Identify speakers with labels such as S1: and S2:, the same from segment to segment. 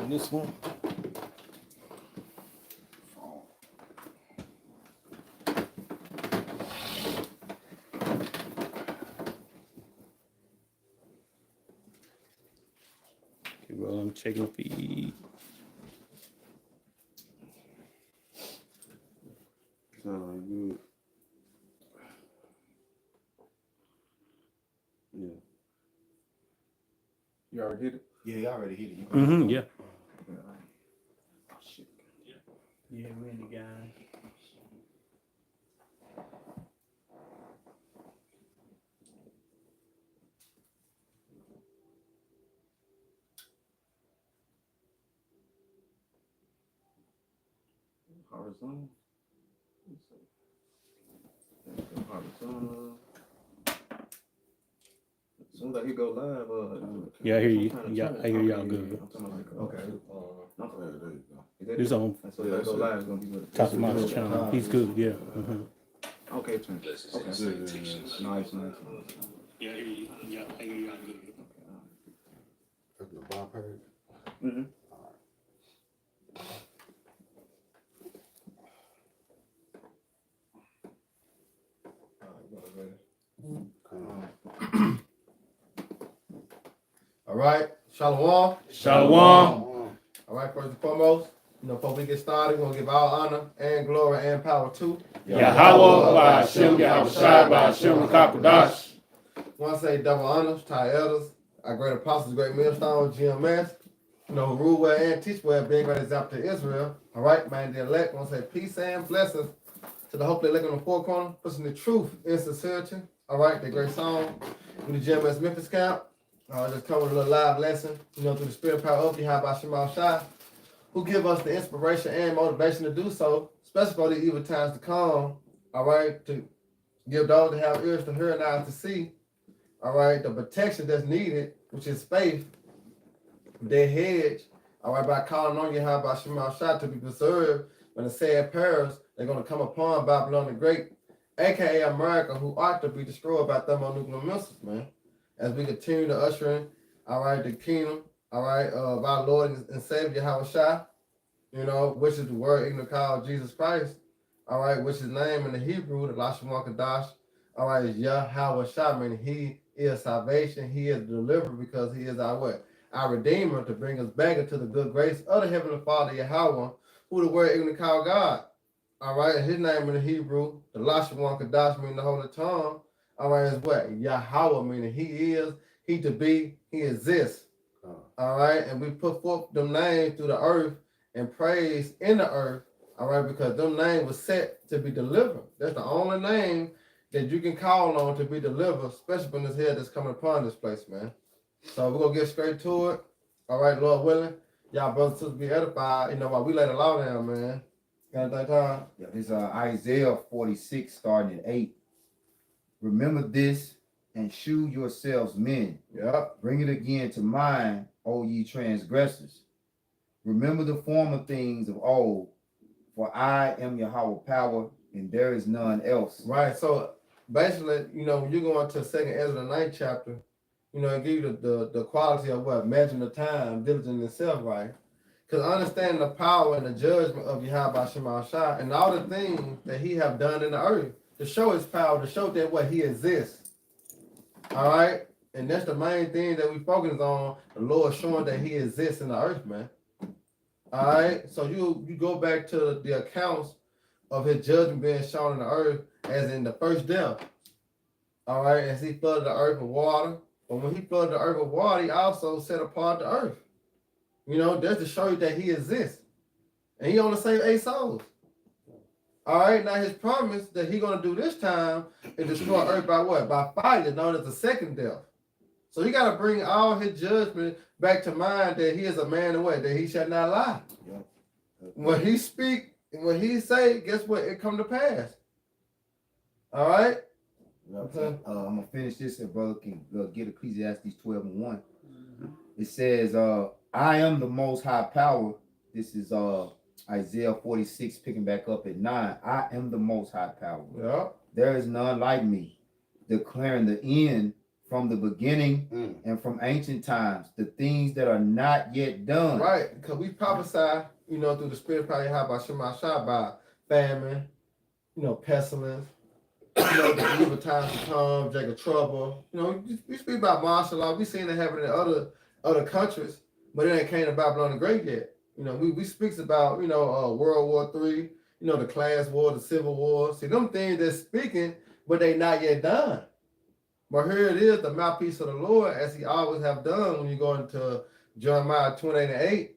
S1: on this one. Okay, well, I'm checking the feed.
S2: Good. Yeah. You already hit it?
S3: Yeah, you already hit it.
S1: Yeah.
S2: Oh, shit.
S1: Yeah, ready, guys.
S2: Horizontal. Horizontal. As soon as I hit go live,
S1: Yeah, I hear you. Yeah, I hear y'all good.
S2: I'm talking like, okay.
S3: There you go.
S1: This on
S2: So if I go live, it's gonna be good.
S1: top of my channel. He's good, yeah.
S2: Okay, turn. Okay. Nice.
S1: Yeah, I hear you. Yeah, I hear y'all good.
S3: That's the bar page.
S2: Mm-hmm.
S4: All right, Shalom.
S1: Shalom.
S4: All right, first and foremost, before we get started, we're going to give all honor and glory and power to
S1: Yahweh, Ba'ashem, Yahweh Shai, Ba'ashem, Kakodash.
S4: I want to say double honors to our elders, our great apostles, great millstone, GMS, who rule well and teach well, being great example to Israel. All right, man, the elect, I want to say peace and blessings to the hope they look on the four corner, pushing the truth in sincerity. All right, the great song in the GMS Memphis camp. Just coming a little live lesson, through the spirit and power of Yahweh Shemal Shai, who give us the inspiration and motivation to do so, especially for the evil times to come. All right, to give those that have ears to hear and eyes to see. All right, the protection that's needed, which is faith, their hedge. All right, by calling on Yahweh Shemal Shai to be preserved when the sad perils they're going to come upon Babylon the Great, aka America, who ought to be destroyed by thermonuclear missiles, man. As we continue to usher in, all right, the kingdom, all right, of our Lord and Savior, Yahweh Shai, which is the word ignorant called Jesus Christ, all right, which is name in the Hebrew, the Lashon Kadash, all right, is Yahweh Shai, meaning he is salvation, he is deliverer because he is our what? Our Redeemer to bring us back into the good grace of the Heavenly Father, Yahweh, who the word ignorant called God, all right, and his name in the Hebrew, the Lashon Kadash, meaning the holy tongue, all right, is what? Yahweh, meaning he is, he to be, he exists. All right, and we put forth them names through the earth and praise in the earth, all right, because them names was set to be delivered. That's the only name that you can call on to be delivered, especially when this head that's coming upon this place, man. So we're going to get straight to it. All right, Lord willing, y'all brothers and sisters be edified, while we lay the law down, man. Got that time?
S3: Yeah, this is Isaiah 46, starting at 8. Remember this and shew yourselves men.
S4: Yep.
S3: Bring it again to mind, O ye transgressors. Remember the former things of old, for I am Yahweh power, and there is none else.
S4: Right. So basically, when you go into 2nd Ezra the 9th chapter, it gives you the quality of what? Measuring the time, diligent itself, right? Because understanding the power and the judgment of Yahweh Shemal Shai and all the things that he have done in the earth to show his power, to show that what he exists. All right? And that's the main thing that we focus on, the Lord showing that he exists in the earth, man. All right? So you go back to the accounts of his judgment being shown in the earth as in the first death. All right? As he flooded the earth with water. But when he flooded the earth with water, he also set apart the earth. That's to show you that he exists. And he only saved 8 souls. All right, now his promise that he's going to do this time is destroy earth by what? By fire, known as the second death. So he got to bring all his judgment back to mind that he is a man and what? That he shall not lie.
S3: Yep.
S4: When he speak, when he say, guess what? It come to pass. All right?
S3: Okay. I'm going to finish this and brother can get Ecclesiastes 12:1. It says, I am the most high power. This is Isaiah 46, picking back up at 9. I am the most high power.
S4: Yeah.
S3: There is none like me, declaring the end from the beginning and from ancient times, the things that are not yet done.
S4: Right, because we prophesy, through the Spirit, probably how about Shema Shah, by famine, pestilence, the evil times to come, Jacob trouble. We speak about martial law. We seen it happen in other countries, but it ain't came to Babylon the Great yet. We speaks about World War III, the class war, the civil war. See them things they're speaking, but they not yet done. But here it is, the mouthpiece of the Lord, as He always have done when you go into Jeremiah 28:8.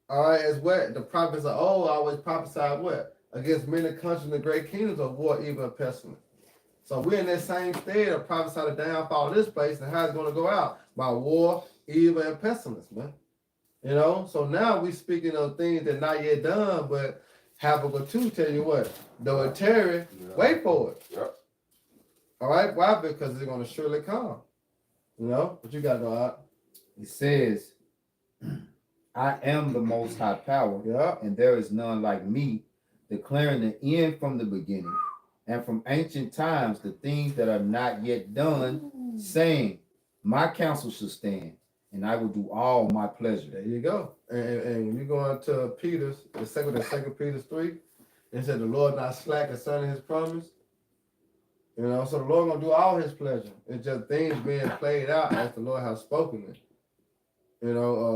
S4: All right, as what the prophets of old always prophesied what? Against many countries and great kingdoms of war, evil, and pestilence. So we're in that same state of prophesy the downfall of this place and how it's going to go out by war, evil, and pestilence, man. So now we speaking of things that not yet done, but Habakkuk 2 tell you what, though it tarry, wait for it.
S1: Yep.
S4: All right, why? Because it's going to surely come. What you got to know?
S3: It says, I am the most high power,
S4: Yeah.
S3: and there is none like me, declaring the end from the beginning, and from ancient times the things that are not yet done, saying, my counsel shall stand, and I will do all my pleasure.
S4: There you go. And when you go into Peter's, the second Peter 3, it said the Lord not slack concerning His promise. So the Lord gonna do all His pleasure. It's just things being played out as the Lord has spoken it.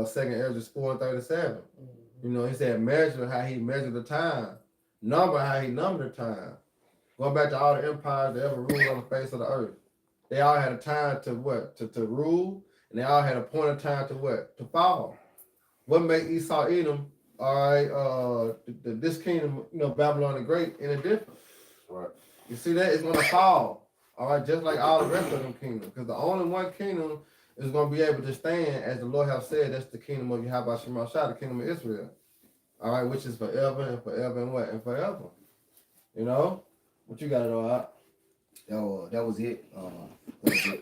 S4: Second Ezra 4:37. He said measure how He measured the time, number how He numbered the time. Going back to all the empires that ever ruled on the face of the earth, they all had a time to what? To rule, and they all had a point of time to what? To fall. What made Esau Edom, all right, this kingdom, Babylon the Great, any different?
S1: Right.
S4: You see that? It's going to fall. All right, just like all the rest of them kingdoms. Because the only one kingdom is going to be able to stand, as the Lord have said, that's the kingdom of Yahweh Shema Shah, the kingdom of Israel. All right, which is forever and forever and what? And forever. What you got to know out?
S3: That was it.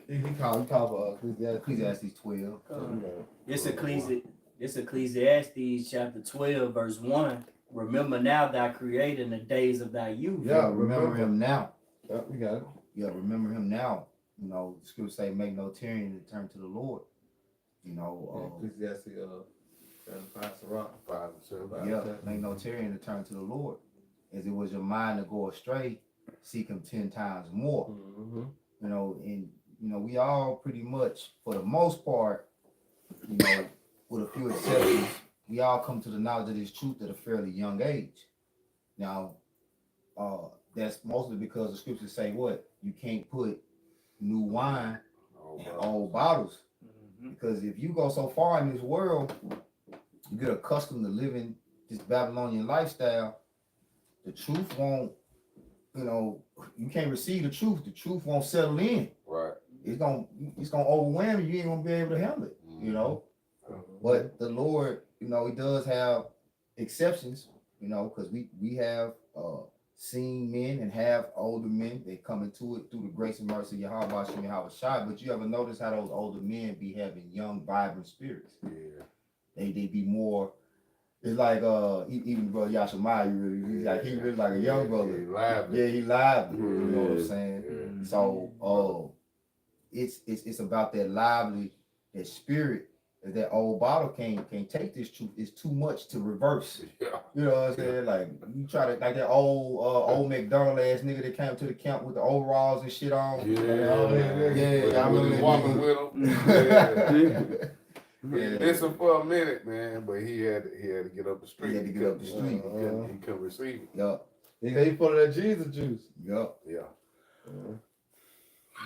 S4: He called for
S3: Ecclesiastes 12.
S5: This Ecclesiastes chapter 12, verse 1. Remember now thy creator in the days of thy youth.
S4: Yeah,
S3: remember him now.
S4: Yeah, we got it.
S3: Yeah, remember him now. The scriptures say, make no tarrying and turn to the Lord.
S4: Ecclesiastes 5
S3: Yeah, make no tarrying and turn to the Lord. As it was your mind to go astray, seek him 10 times more. We all pretty much, for the most part, with a few exceptions, we all come to the knowledge of this truth at a fairly young age. Now, that's mostly because the scriptures say what? You can't put new wine in old bottles. Because if you go so far in this world, you get accustomed to living this Babylonian lifestyle, the truth won't, you can't receive the truth. The truth won't settle in.
S1: Right.
S3: It's gonna overwhelm you. You ain't gonna be able to handle it, But the Lord, He does have exceptions, because we have seen men and have older men that come into it through the grace and mercy of Yahweh Shem Yahweh Shai. But you ever notice how those older men be having young, vibrant spirits?
S1: Yeah.
S3: They be more. It's like even brother Yashimai, he really like a young brother.
S1: He lively.
S3: Yeah, he lively. You know what I'm saying?
S1: Yeah.
S3: So it's about that lively, that spirit. That old bottle can't take this truth. It's too much to reverse.
S1: Yeah.
S3: You know what I'm saying? Like you try to like that old McDonald ass nigga that came to the camp with the overalls and shit on.
S1: Yeah.
S3: I remember
S1: walking
S3: that
S1: with him.
S3: Yeah.
S1: Listen for a minute, man, but he had to get up the street.
S3: He had to get up the street.
S1: He couldn't receive it.
S3: Yup.
S4: He full of that Jesus juice.
S3: Yup.
S1: Yeah.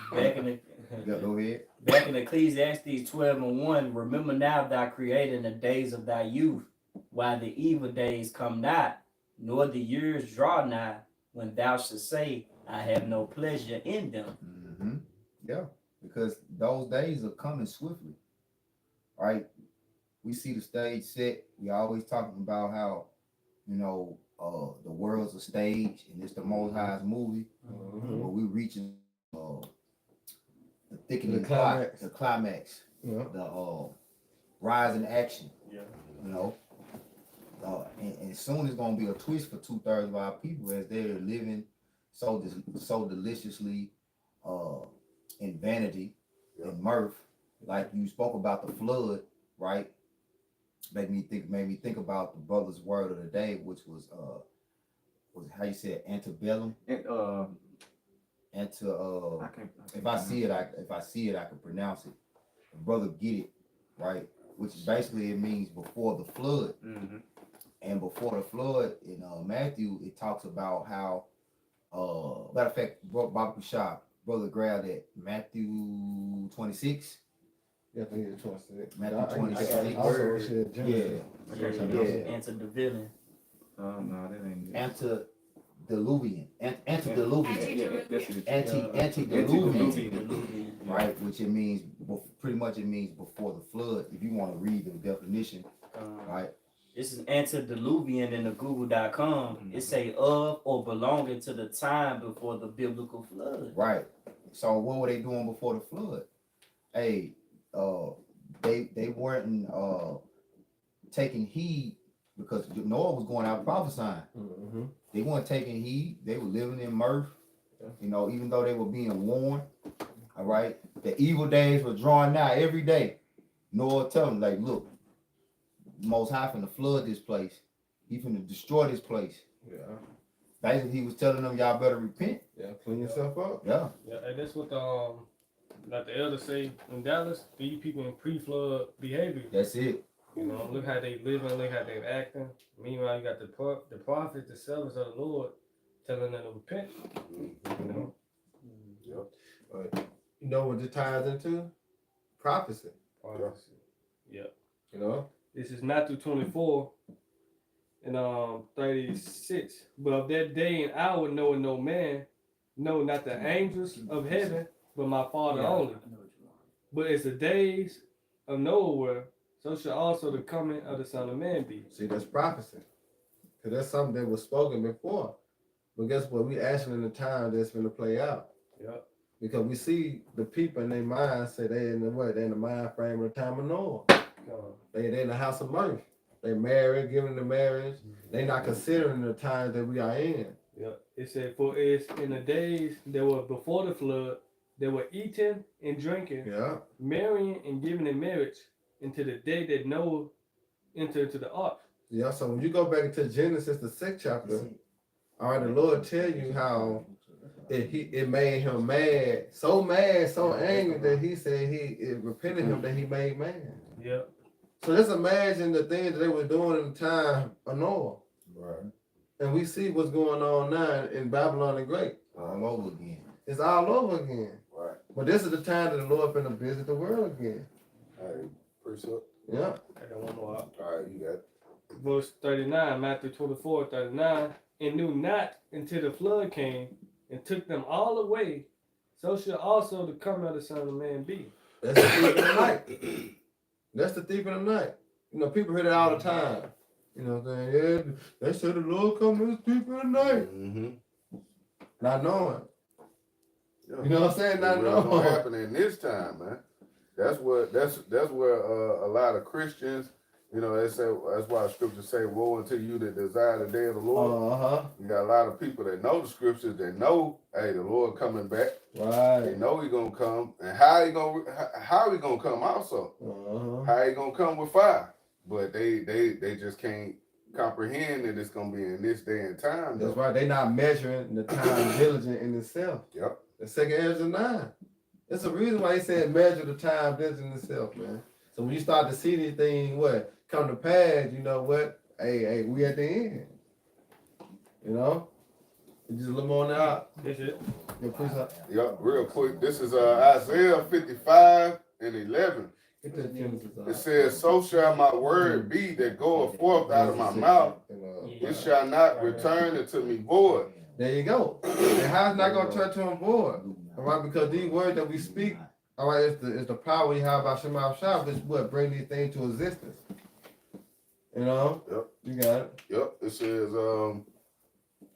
S3: Go ahead.
S5: Back in Ecclesiastes 12:1, remember now thy creator in the days of thy youth, while the evil days come not, nor the years draw nigh, when thou shalt say, I have no pleasure in them.
S3: Mm-hmm. Yeah, because those days are coming swiftly. Right? We see the stage set. We always talking about how, the world's a stage and it's the Most High's movie. But we reaching the thickening
S4: climax.
S3: the climax, the rise in action.
S5: Yeah.
S3: And soon it's gonna be a twist for 2/3 of our people as they're living so deliciously in vanity and mirth, like you spoke about the flood, right? Made me think about the brother's word of the day, which was how you said antebellum.
S2: And I can't.
S3: If I see it, I can pronounce it. The brother get it, right? Which basically it means before the flood.
S2: Mm-hmm.
S3: And before the flood in Matthew, it talks about how matter of fact, Baba Kushab, brother grabbed at Matthew 26.
S4: Yeah, I think it's 26.
S3: Matthew 26.
S4: Also, shit, Genesis.
S3: Yeah.
S5: Antediluvian.
S2: No, that ain't it.
S3: Antediluvian. Antediluvian.
S2: Yeah, that's it.
S3: Antediluvian.
S5: Antediluvian.
S3: Right, which it means pretty much it means before the flood. If you want to read the definition, right?
S5: This is antediluvian in the Google.com. It say of or belonging to the time before the biblical flood.
S3: Right. So what were they doing before the flood? Hey, they weren't taking heed because Noah was going out prophesying.
S4: Mm-hmm.
S3: They weren't taking heed. They were living in mirth. You know, even though they were being warned. All right. The evil days were drawing nigh every day. Noah tell them, like, look, Most High finna flood this place. He finna destroy this place.
S4: Yeah.
S3: Basically, he was telling them, y'all better repent.
S4: Yeah, clean yourself up.
S3: Yeah.
S1: Yeah, and that's what like the elders say in Dallas. These people in pre-flood behavior.
S3: That's it.
S1: You know, look how they living, look how they acting. Meanwhile, you got the prophets, the servants of the Lord, telling them to repent. You know.
S4: But you know what it ties into? Prophecy.
S1: Prophecy. Yeah.
S4: You know?
S1: This is Matthew 24 and 36. But of that day and hour knoweth no man, no, not the angels of heaven, but my Father only. But as the days of Noah were, so shall also the coming of the Son of Man be.
S4: See, that's prophecy. Because that's something that was spoken before. But guess what? We actually in the time that's going to play out.
S1: Yeah.
S4: Because we see the people in their mind say they in the what? They in the mind frame of the time of Noah. They in the house of mirth. They married, giving the marriage. They not considering the times that we are in.
S1: Yeah. It said, for it's in the days that were before the flood, they were eating and drinking,
S4: Yeah.
S1: marrying and giving in marriage until the day that Noah entered into the ark.
S4: Yeah. So when you go back into Genesis, the 6th chapter, all right, the Lord tell you how it made him mad, so angry that he said it repented him that he made man.
S1: Yeah.
S4: So just imagine the things that they were doing in the time of Noah.
S3: Right.
S4: And we see what's going on now in Babylon the Great.
S3: All over again.
S4: It's all over again.
S3: Right.
S4: But this is the time that the Lord finna visit the world again.
S6: All right, precept.
S4: Yeah.
S1: I got one more.
S6: All right, you got it.
S1: Verse 39, Matthew 24, 39, and knew not until the flood came and took them all away, so shall also the coming of the Son of Man be.
S4: That's the thief in the night. That's the thief in the night. You know, people hear that all the time. You know what I'm saying? Yeah, they said the Lord come as thief in the night.
S6: Mm-hmm.
S4: Not knowing.
S6: Yeah.
S4: You know what I'm saying? Not
S6: What's
S4: knowing.
S6: happening in this time, man? That's where a lot of Christians, you know, they say that's why scriptures say, "Woe unto you that desire the day of the Lord."
S4: Uh-huh.
S6: You got a lot of people that know the scriptures, that know, hey, the Lord coming back. They
S4: Right.
S6: know He gonna come, and how He gonna come also?
S4: Uh-huh.
S6: How He gonna come with fire? But they just can't comprehend that it's gonna be in this day and time.
S4: That's
S6: Though.
S4: right. They not measuring the time diligent in itself.
S6: Yep.
S4: The 2nd Ezra 9. That's the reason why he said measure the time diligent in itself, man. So when you start to see these things, come to pass, you know what? Hey, we at the end. You know? Just a little more now.
S1: That's it.
S4: Yeah, please,
S6: Yep. Real quick. This is Isaiah 55 and 11.
S4: get that Genesis
S6: It says, "So shall my word be that goeth forth out of my mouth. It shall not return unto me void."
S4: There you go. And how it's not gonna turn to him void? All right, because these words that we speak, all right, it's the power we have by Shema Shah, which what bring these things to existence. You know?
S6: Yep.
S4: You got it.
S6: Yep. It says,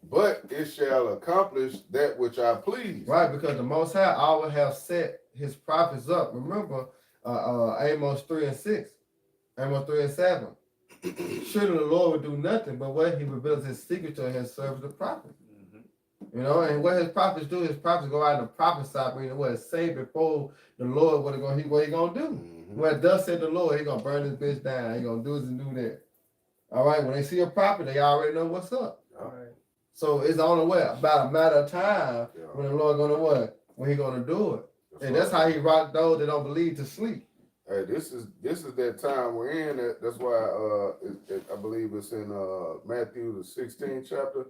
S6: "But it shall accomplish that which I please."
S4: Right, because the Most High always have set his prophets up. Remember, Amos 3 and 6, Amos 3 and 7. Surely the Lord would do nothing, but what he reveals his secret to his servants, the prophets. You You know, and what his prophets do, his prophets go out and prophesy, meaning what say before the Lord what he gonna do.
S6: Mm-hmm.
S4: What thus said the Lord, he gonna burn this bitch down, he gonna do this and do that. All right, when they see a prophet, they already know what's up.
S1: Right.
S4: So it's on the way, about a matter of time
S6: Yeah.
S4: when the Lord gonna what? When he gonna do it. And that's
S6: right.
S4: how he rocked those that don't believe to sleep.
S6: Hey, this is that time we're in. That's why I believe it's in Matthew the 16th chapter.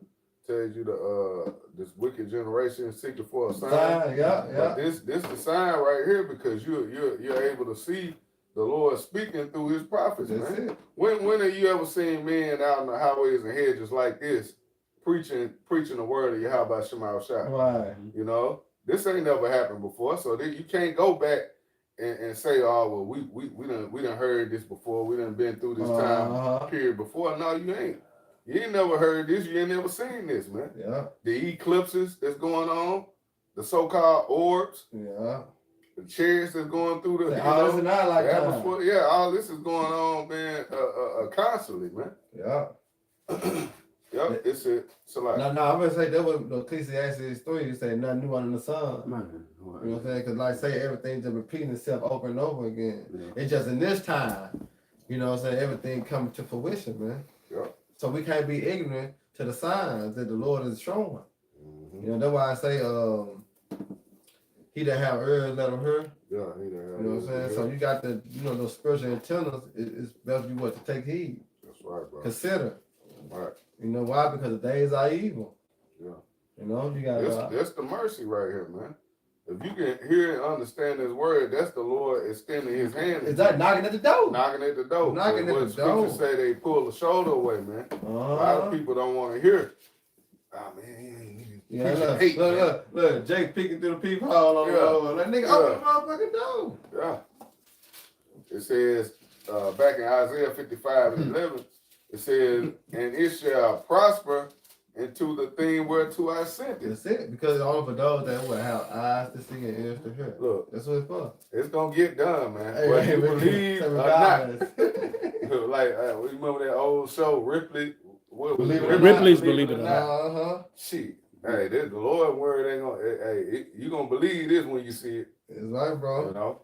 S6: Tells you this wicked generation seeking for a sign.
S4: Yeah.
S6: But this the sign right here because you're able to see the Lord speaking through His prophets,
S4: That's
S6: man.
S4: it.
S6: When have you ever seen men out in the highways and hedges like this preaching the word of Yahweh Shema Shah?
S4: Right.
S6: You know, this ain't never happened before, so you can't go back and say, oh well, we done heard this before, we done been through this time period before. No, you ain't. You ain't never heard this. You ain't never seen this, man.
S4: Yeah.
S6: The eclipses that's going on, the so-called orbs,
S4: Yeah.
S6: the chariots that's going through the
S4: All this and that like
S6: the
S4: that.
S6: atmosphere. Yeah, all this is going on, man, constantly, man.
S4: Yeah.
S6: Yep, it's like.
S4: No, I'm gonna say that was Ecclesiastes 3. You say nothing new under the sun. You know what I'm saying? Because like say everything just repeating itself over and over again.
S6: Yeah.
S4: It's just in this time, you know what I'm saying, everything coming to fruition, man.
S6: Yeah.
S4: So we can't be ignorant to the signs that the Lord is showing.
S6: Mm-hmm.
S4: You know, that's why I say he that have ears, let him hear.
S6: Yeah,
S4: You know what I'm saying? So you got the, those spiritual antennas, it's best you what to take heed.
S6: That's right, bro.
S4: Consider.
S6: Right.
S4: You know why? Because the days are evil.
S6: Yeah.
S4: You know, you got
S6: That's the mercy right here, man. If you can hear and understand His word, that's the Lord extending His hand.
S4: Is that knocking at the door?
S6: Knocking at the door.
S4: Knocking at
S6: What
S4: the door.
S6: Scripture say they pull the shoulder away, man. A lot of people don't want to hear it. Ah, man,
S4: Yeah,
S6: hate, man.
S4: look, Jake peeking through the peephole on the road. That nigga open the motherfucking door.
S6: Yeah. It says back in Isaiah 55:11, it says, and it shall prosper into the thing whereto I sent it.
S4: That's it. Because it's only for those that will have eyes to see and ears to hear.
S6: Look,
S4: that's what it's for.
S6: It's gonna get done, man.
S4: Hey,
S6: Whether
S4: hey,
S6: you believe or not.
S4: regardless.
S6: You remember that old show, Ripley? What was it?
S7: Ripley's Believe It or Not.
S4: Uh-huh.
S6: Shit. Hey, this the Lord word ain't gonna. Hey, you gonna believe this when you see it.
S4: It's right, bro.
S6: You know.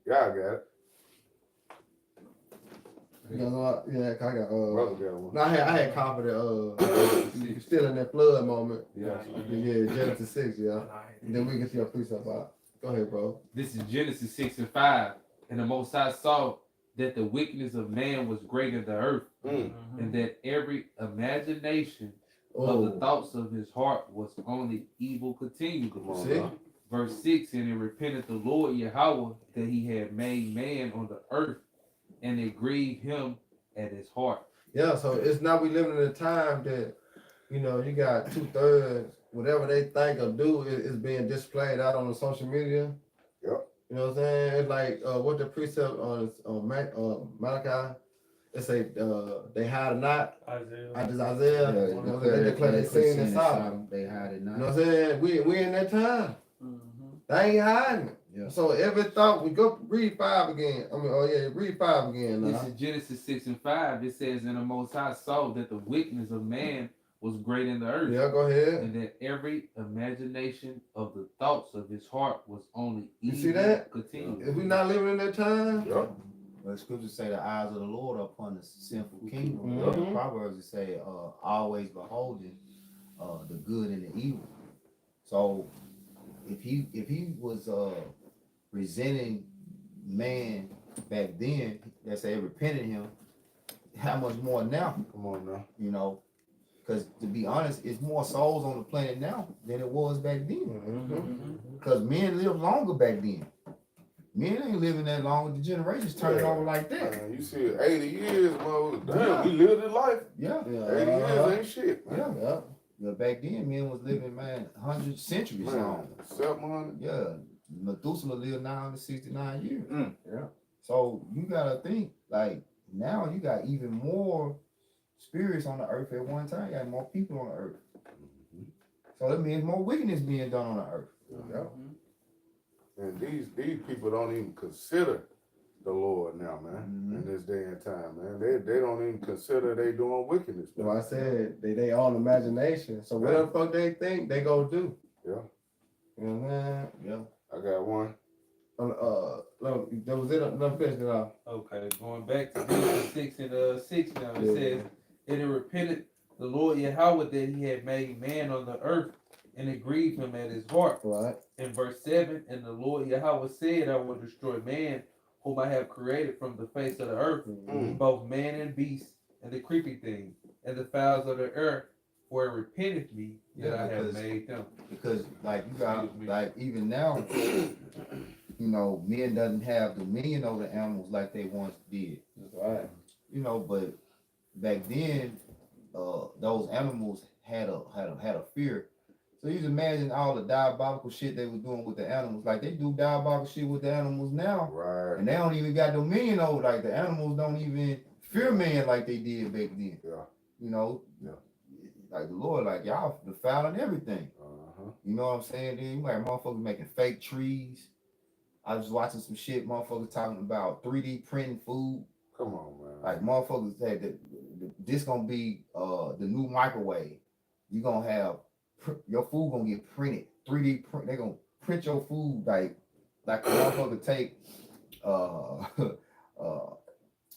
S6: Y'all got it.
S4: You know what? Yeah, I got
S6: Brother got one.
S4: No, I had confidence. Still in that flood moment.
S6: Yeah.
S4: Yeah, Genesis 6. Yeah. And then we can see a precept out. Go ahead, bro.
S8: This is Genesis 6:5. And the Most High saw that the wickedness of man was great in the earth, and that every imagination of the thoughts of his heart was only evil continually.
S4: See?
S8: Verse 6, and it repented the Lord Yahweh that he had made man on the earth, and it grieved him at his heart.
S4: Yeah, so it's now we living in a time that, you got 2/3, whatever they think or do is being displayed out on the social media.
S6: Yep.
S4: You know what I'm saying? It's like what the precept on Malachi, it say they hide it not. Isaiah. They declare they sin in Sodom.
S3: They hide it not.
S4: You know what I'm saying? We in that time. They ain't hiding it.
S3: Yeah.
S4: So every thought we go read 5 again. Read 5 again.
S8: This is Genesis 6:5. It says, and the Most High saw that the wickedness of man was great in the earth.
S4: Yeah, go ahead.
S8: And that every imagination of the thoughts of his heart was only evil.
S4: You see that?
S8: Continue.
S4: If we not living in that time,
S6: Yep.
S3: But the scriptures say the eyes of the Lord are upon the sinful kingdom.
S4: Mhm.
S3: Proverbs it say always beholding the good and the evil. So if he was resenting man back then, that say repented him, how much more now?
S6: Come on now.
S3: Because to be honest, it's more souls on the planet now than it was back then. Because men lived longer back then. Men ain't living that long. The generations turning over like that.
S6: Man, you see 80 years, mother. Damn, we lived a life.
S3: Yeah.
S6: 80 years ain't shit, man.
S3: Yeah. But back then, men was living, 100 centuries long.
S6: 700.
S3: Yeah. Methuselah lived 969 years.
S4: Yeah.
S3: So you gotta think, like, now you got even more spirits on the earth at one time. You got more people on the earth. So that means more wickedness being done on the earth.
S6: Yeah. And these people don't even consider the Lord now, man.
S3: Mhm.
S6: In this day and time, man. They don't even consider they doing wickedness.
S4: So I said they own imagination. So whatever the fuck they think, they go do.
S6: Yeah.
S4: You know what I'm saying?
S3: Yeah.
S6: I got one.
S4: No, that was it. No, finish it off.
S8: Okay, going back to Genesis 6 and 6 now, it
S4: Yeah.
S8: says, and it repented the Lord Yahweh that he had made man on the earth, and it grieved him at his heart.
S4: Right.
S8: In verse 7, and the Lord Yahweh said, I will destroy man, whom I have created from the face of the earth, both man and beast, and the creeping thing, and the fowls of the earth, for it repenteth me that I have made them.
S3: Because like you got like even now, you know, men doesn't have dominion over the animals like they once did.
S4: That's right.
S3: You know, but back then, those animals had a fear. So you just imagine all the diabolical shit they was doing with the animals. Like they do diabolical shit with the animals now.
S6: Right.
S3: And they don't even got dominion over, like the animals don't even fear man like they did back then.
S6: Yeah.
S3: You know?
S6: Yeah.
S3: Like the Lord, like y'all defiling everything. You know what I'm saying? Then you like motherfuckers making fake trees. I was watching some shit, motherfuckers talking about 3D printing food.
S6: Come on, man.
S3: Like motherfuckers said that this gonna be the new microwave. You gonna have your food gonna get printed 3D print. They gonna print your food like a motherfucker take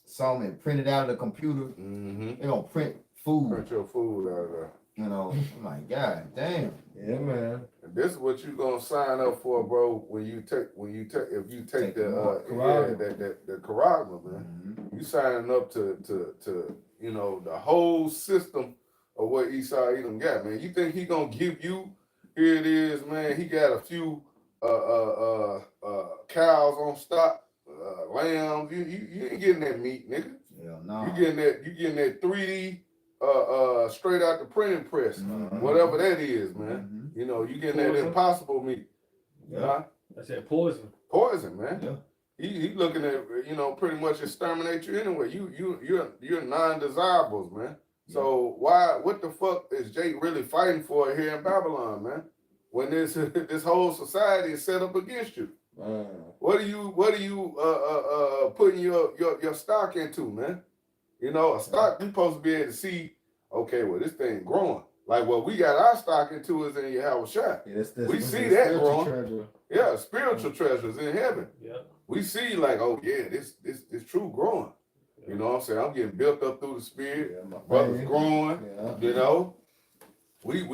S3: some and print it out of the computer. They gonna print food.
S6: Print your food out of there.
S3: You know, I'm like, God damn.
S4: Yeah, man.
S6: And this is what you gonna sign up for, bro. If you take the Karagma, man. You signing up to you know the whole system of what Esau Edom got, man. You think he gonna give you? Here it is, man. He got a few cows on stock, lambs. You ain't getting that meat, nigga.
S3: Hell no.
S6: You getting that 3D straight out the printing press, whatever that is, man. You know, you getting that impossible meat.
S1: Yeah. That's that poison.
S6: Poison, man.
S3: Yeah.
S6: He looking at, you know, pretty much exterminate you anyway. You're non-desirables, man. Yeah. So what the fuck is Jake really fighting for here in Babylon, man? When this whole society is set up against you. What are you putting your stock into, man? You know, a stock you supposed to be able to see, okay, well, this thing growing. Like what we got our stock into is in Yahweh Shai.
S4: Yeah,
S6: we see that growing.
S4: Treasure.
S6: Yeah, spiritual treasures in heaven.
S1: Yeah.
S6: We see like, oh yeah, this true growing. You know what I'm saying? I'm getting built up through the spirit. Yeah, brothers growing. Yeah. You know, we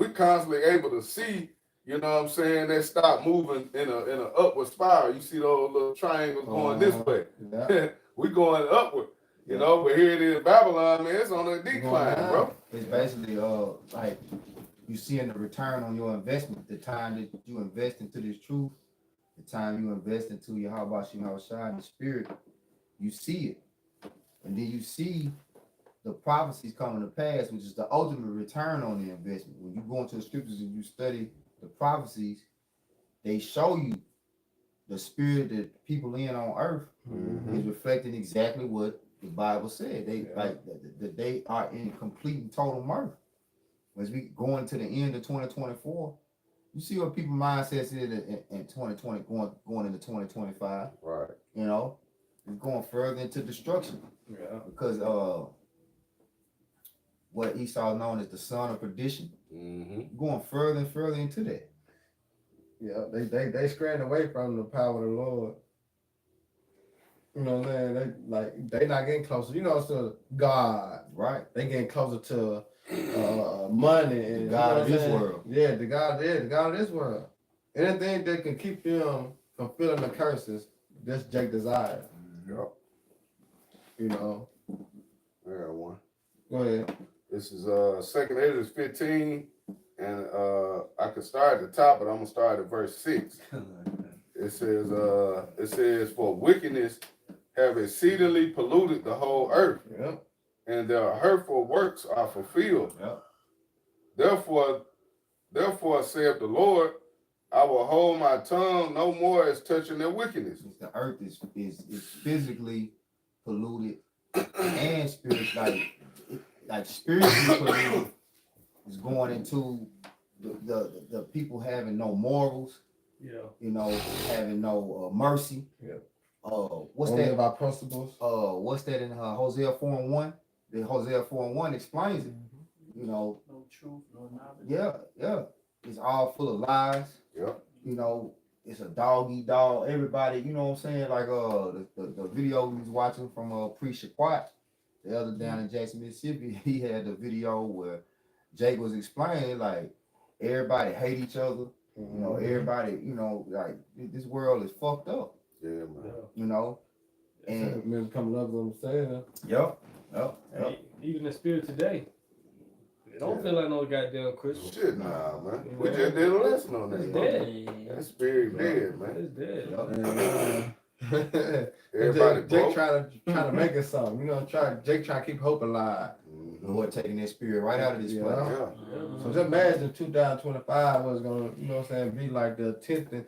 S6: constantly able to see. You know what I'm saying? They stop moving in a upward spiral. You see those little triangles going this way. Yeah. We going upward. You know, but here it is, Babylon, man, it's on a decline, bro.
S3: It's basically like you seeing the return on your investment, the time that you invest into this truth, the time you invest into Yahweh Shai, the spirit, you see it. And then you see the prophecies coming to pass, which is the ultimate return on the investment. When you go into the scriptures and you study the prophecies, they show you the spirit that people in on earth is reflecting exactly what the Bible said. They like that they are in complete and total mirth. As we go into the end of 2024, you see what people's mindsets is in 2020 going into 2025.
S6: Right.
S3: You know, it's going further into destruction.
S4: Yeah.
S3: Because what Esau known as the son of perdition, going further and further into that.
S4: Yeah, they straying away from the power of the Lord. You know what I'm saying? They not getting closer. You know, to God.
S3: Right.
S4: They getting closer to money and
S3: the God of this world.
S4: Yeah, the God of this world. Anything that can keep them fulfilling the curses, that's Jake desire.
S6: Yep.
S4: You know.
S6: I got one.
S4: Go ahead.
S6: This is 2nd Ezra 15, and I could start at the top, but I'm gonna start at verse 6. It says, for wickedness have exceedingly polluted the whole earth, and their hurtful works are fulfilled. Therefore saith the Lord, I will hold my tongue no more as touching their wickedness.
S3: The earth is physically polluted and spiritually, like spiritually polluted is going into the people having no morals.
S1: Yeah.
S3: You know, having no mercy.
S4: Yeah.
S3: what's
S4: Only
S3: that?
S4: by principles.
S3: What's that in Hosea 4:1? The Hosea 4:1 explains it. You know,
S5: No truth, no knowledge.
S3: yeah. It's all full of lies.
S6: Yep.
S3: You know, it's a dog eat dog. Everybody, you know what I'm saying? Like the video we was watching from Priest Shaquat the other down in Jackson, Mississippi. He had the video where Jake was explaining like everybody hate each other. You know, everybody, you know, like this world is fucked up.
S6: Yeah, man.
S3: You know, and
S4: Men come love them saying.
S3: yep.
S1: Even the spirit today. It don't feel like no goddamn Christmas.
S6: Shit, nah, man. We just did a lesson on
S1: It's
S6: that. Bro.
S1: dead.
S6: That spirit dead, man.
S1: It's dead.
S6: Everybody
S4: Jake
S6: broke.
S4: trying to make it something. You know, Jake trying to keep hope alive.
S3: Lord taking that spirit right out of this
S4: Yeah.
S3: place.
S6: Yeah.
S4: So just imagine 2025 was gonna, you know what I'm saying, be like the 10th, the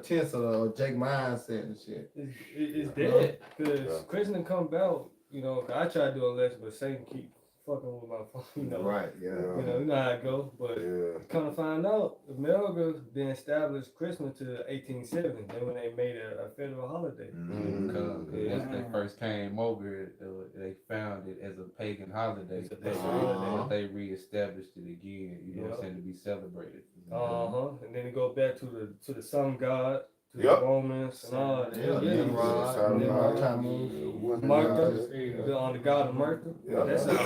S4: 10th of the Jake mindset and shit.
S1: It's dead. Because
S6: Yeah.
S1: Christian come about, you know, I try to do a lesson, but Satan keep fucking with my phone, you know.
S3: Right, yeah.
S1: You know how it go. But
S6: Yeah.
S1: come to find out, America been established Christmas to 1870. Then when they made a federal holiday.
S3: Mhm.
S8: Because once they first came over, they found it as a pagan holiday.
S1: It's a pagan
S3: holiday.
S8: But they reestablished it again, you know what I'm
S1: Yeah.
S8: saying, to be celebrated.
S1: And then it go back to the sun god, to
S6: Yep.
S1: the Romans and all that.
S3: Yeah,
S1: Yeah,
S3: Nimrod.
S4: Nimrod time move.
S1: Martha, on the god of Martha.
S6: Yeah.
S1: That's an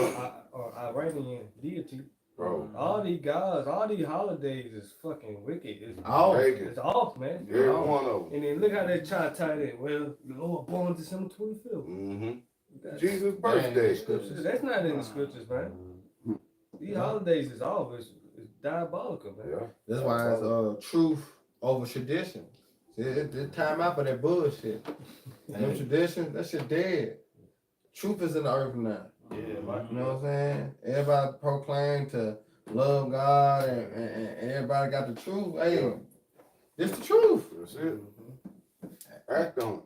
S1: Iranian deity.
S6: Bro.
S1: All these gods, all these holidays is fucking wicked.
S6: Pagan.
S1: It's off, man.
S6: Every one of them.
S1: And then look how they try to tie it in. Well, the Lord born December 25th.
S6: Mm-hmm. Jesus' birthday.
S1: That's not in the scriptures, man. These holidays is off. It's diabolical, man.
S6: Yeah.
S4: That's why it's truth over tradition. See, it's time out for that bullshit. No tradition, that shit dead. Truth is in the earth now.
S1: Yeah,
S4: You know what I'm saying? Everybody proclaim to love God and everybody got the truth. Hey,
S6: Yeah.
S4: this the truth.
S6: That's it. Act on it.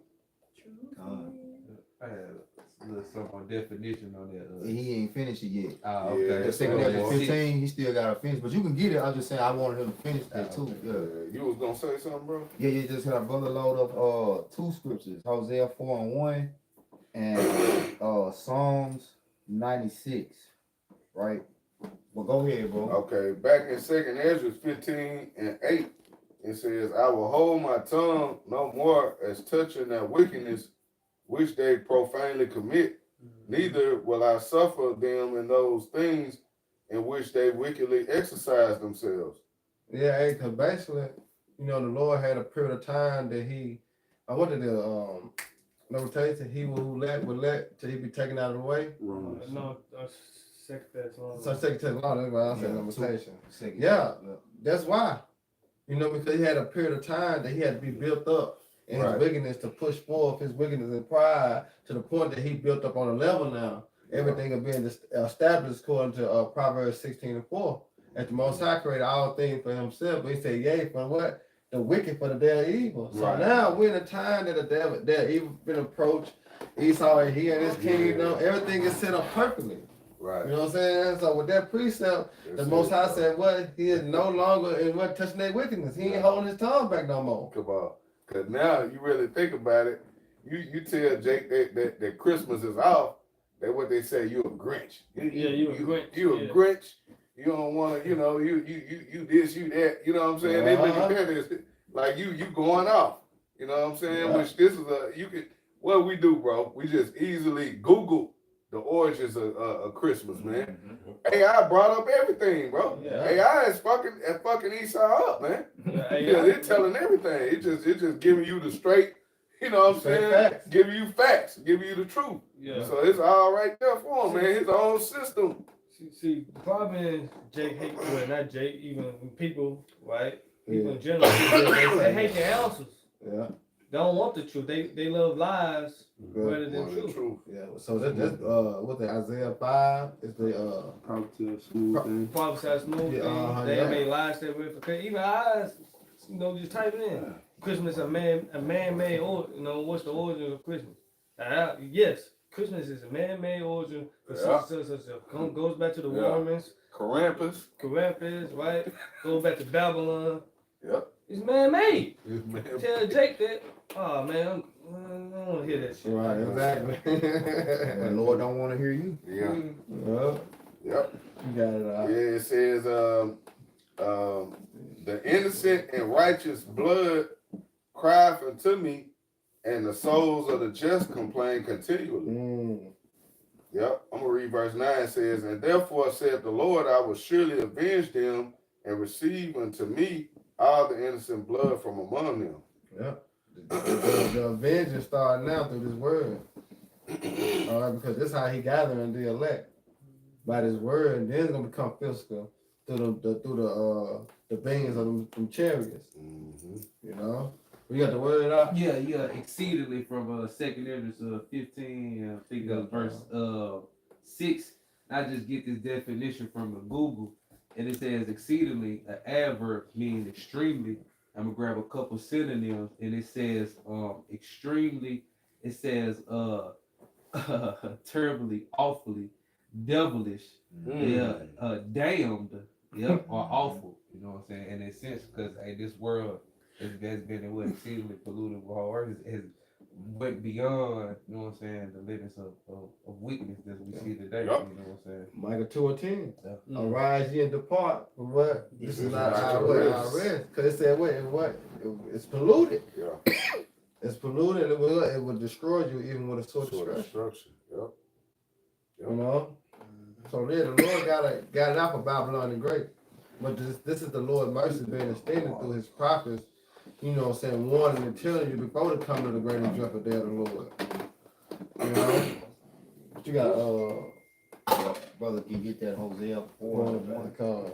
S8: I had a little some more definition on that.
S3: He ain't finished it yet.
S8: Ah,
S6: Yeah.
S8: okay.
S3: The second
S6: Yeah.
S3: Ezra 15, he still gotta finish. But you can get it. I'm just saying I wanted him to finish that too. Yeah.
S6: You was gonna say something, bro?
S3: Yeah, you just had a brother load of two scriptures, Hosea 4:1 and Psalms 96. Right? Well, go ahead, bro.
S6: Okay, back in 2nd Ezra 15:8, it says, I will hold my tongue no more as touching their wickedness which they profanely commit, neither will I suffer them in those things in which they wickedly exercise themselves.
S4: Yeah, hey, cause basically, you know, the Lord had a period of time that what did the notation? He will let till he be taken out of the way.
S1: No, Second Thessalonians.
S4: So second to the law, that's why I said notation.
S3: Second.
S4: Yeah. That's why. You know, because he had a period of time that he had to be built up in
S3: Right.
S4: his wickedness to push forth his wickedness and pride to the point that he built up on a level now. Everything is being established according to Proverbs 16:4. As the Most High created all things for himself, but he said, yea, for what? The wicked for the day of evil. So
S6: Right.
S4: now we're in a time that the evil been approached. Esau and he and his kingdom, everything is set up perfectly.
S6: Right.
S4: You know what I'm saying? So with that precept, the Most High said, what? He is no longer in what touching their wickedness. He ain't holding his tongue back no more.
S6: Come on. Because now you really think about it, you tell Jake that Christmas is off, that what they say, you a Grinch.
S1: You a Grinch.
S6: You a Grinch. You don't want to, you know, you this, you that. You know what I'm saying? They look at that as like you going off. You know what I'm saying?
S4: Yeah.
S6: Which this is what we do, bro. We just easily Google the origins of Christmas, man. AI brought up everything, bro.
S1: Yeah.
S6: AI is fucking Esau up, man. Yeah, they're telling everything. It just giving you the straight, you know what I'm
S4: Straight
S6: saying?
S4: facts.
S6: Giving you facts, giving you the truth.
S1: Yeah.
S6: So it's all right there for him, man. His own system.
S1: See, the problem is Jake hate, well, not Jake, even people, right? People in general, they hate the answers.
S4: Yeah.
S1: They don't want the truth. They love lies
S4: Good.
S1: rather than
S6: Want the
S1: truth.
S6: truth.
S4: Yeah. So that's what the Isaiah 5 is the
S2: Positive, smooth thing.
S1: Prophesy smooth
S4: Yeah,
S1: things. They
S4: yeah.
S1: made lies that way for even eyes, you know, just type it in. Christmas a man-made origin. You know, what's the origin of Christmas? Yes, Christmas is a man-made origin.
S6: Yeah.
S1: Goes back to the
S6: Yeah.
S1: Romans,
S6: Krampus.
S1: right? Goes back to Babylon.
S6: Yep.
S1: It's man-made.
S6: Man,
S1: Tell Jake that. Oh man, I don't want to hear that shit.
S4: Right, exactly.
S3: The Lord don't want to hear you.
S6: Yeah.
S4: Yep,
S6: Yep.
S4: you got it out.
S6: Yeah, it says the innocent and righteous blood crieth unto me, and the souls of the just complain continually. Yep. I'm gonna read verse 9. It says, and therefore said the Lord, I will surely avenge them and receive unto me all the innocent blood from among them.
S4: Yep. The vengeance starting now through this word. All right, because this is how he gathering the elect by this word, and then it's gonna become physical through the beings of them chariots.
S6: Mm-hmm.
S4: You know, we got the word out.
S8: Yeah, exceedingly from 2 Ezra 15, I think that's verse 6. I just get this definition from Google, and it says exceedingly, an adverb meaning extremely. I'm gonna grab a couple synonyms, and it says extremely. It says terribly, awfully, devilish, damned, or awful. You know what I'm saying? And in a sense, because this world has been exceedingly polluted with hard has went beyond, you know what I'm saying, the limits of weakness that we see today. You know what I'm saying?
S4: Micah 2:10.
S8: Yeah.
S4: Arise ye and depart from what? This is not our rest. Because it said what? It's polluted.
S6: Yeah.
S4: It's polluted. It will destroy you even with a sword destruction.
S6: Yep.
S4: You know? So there, the Lord got it out for Babylon the Great. But this is the Lord's mercy being extended through his prophets, you know what I'm saying, warning and telling you before the coming of the great and dreadful day of the Lord. You know? But you got
S3: Brother, can you get that Hosea 4:1?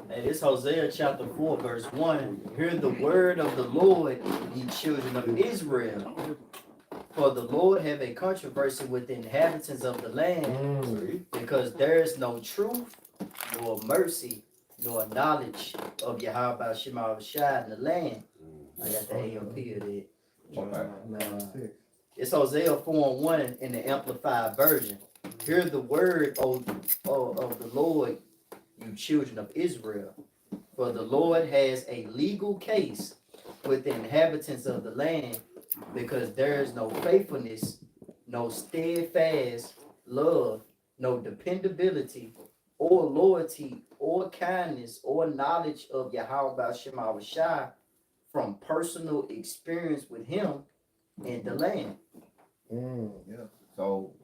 S5: Hey, this Hosea chapter 4, verse 1. Hear the word of the Lord, ye children of Israel. For the Lord have a controversy with the inhabitants of the land, because there is no truth, nor mercy, nor knowledge of Yahweh Shema Shai in the land. I got the AMP of it.
S4: Okay.
S5: It's Hosea 4:1 in the Amplified Version. Hear the word of the Lord, you children of Israel. For the Lord has a legal case with the inhabitants of the land, because there is no faithfulness, no steadfast love, no dependability, or loyalty, or kindness, or knowledge of Yahweh Shema Shai from personal experience with him in the land.
S3: Yeah. So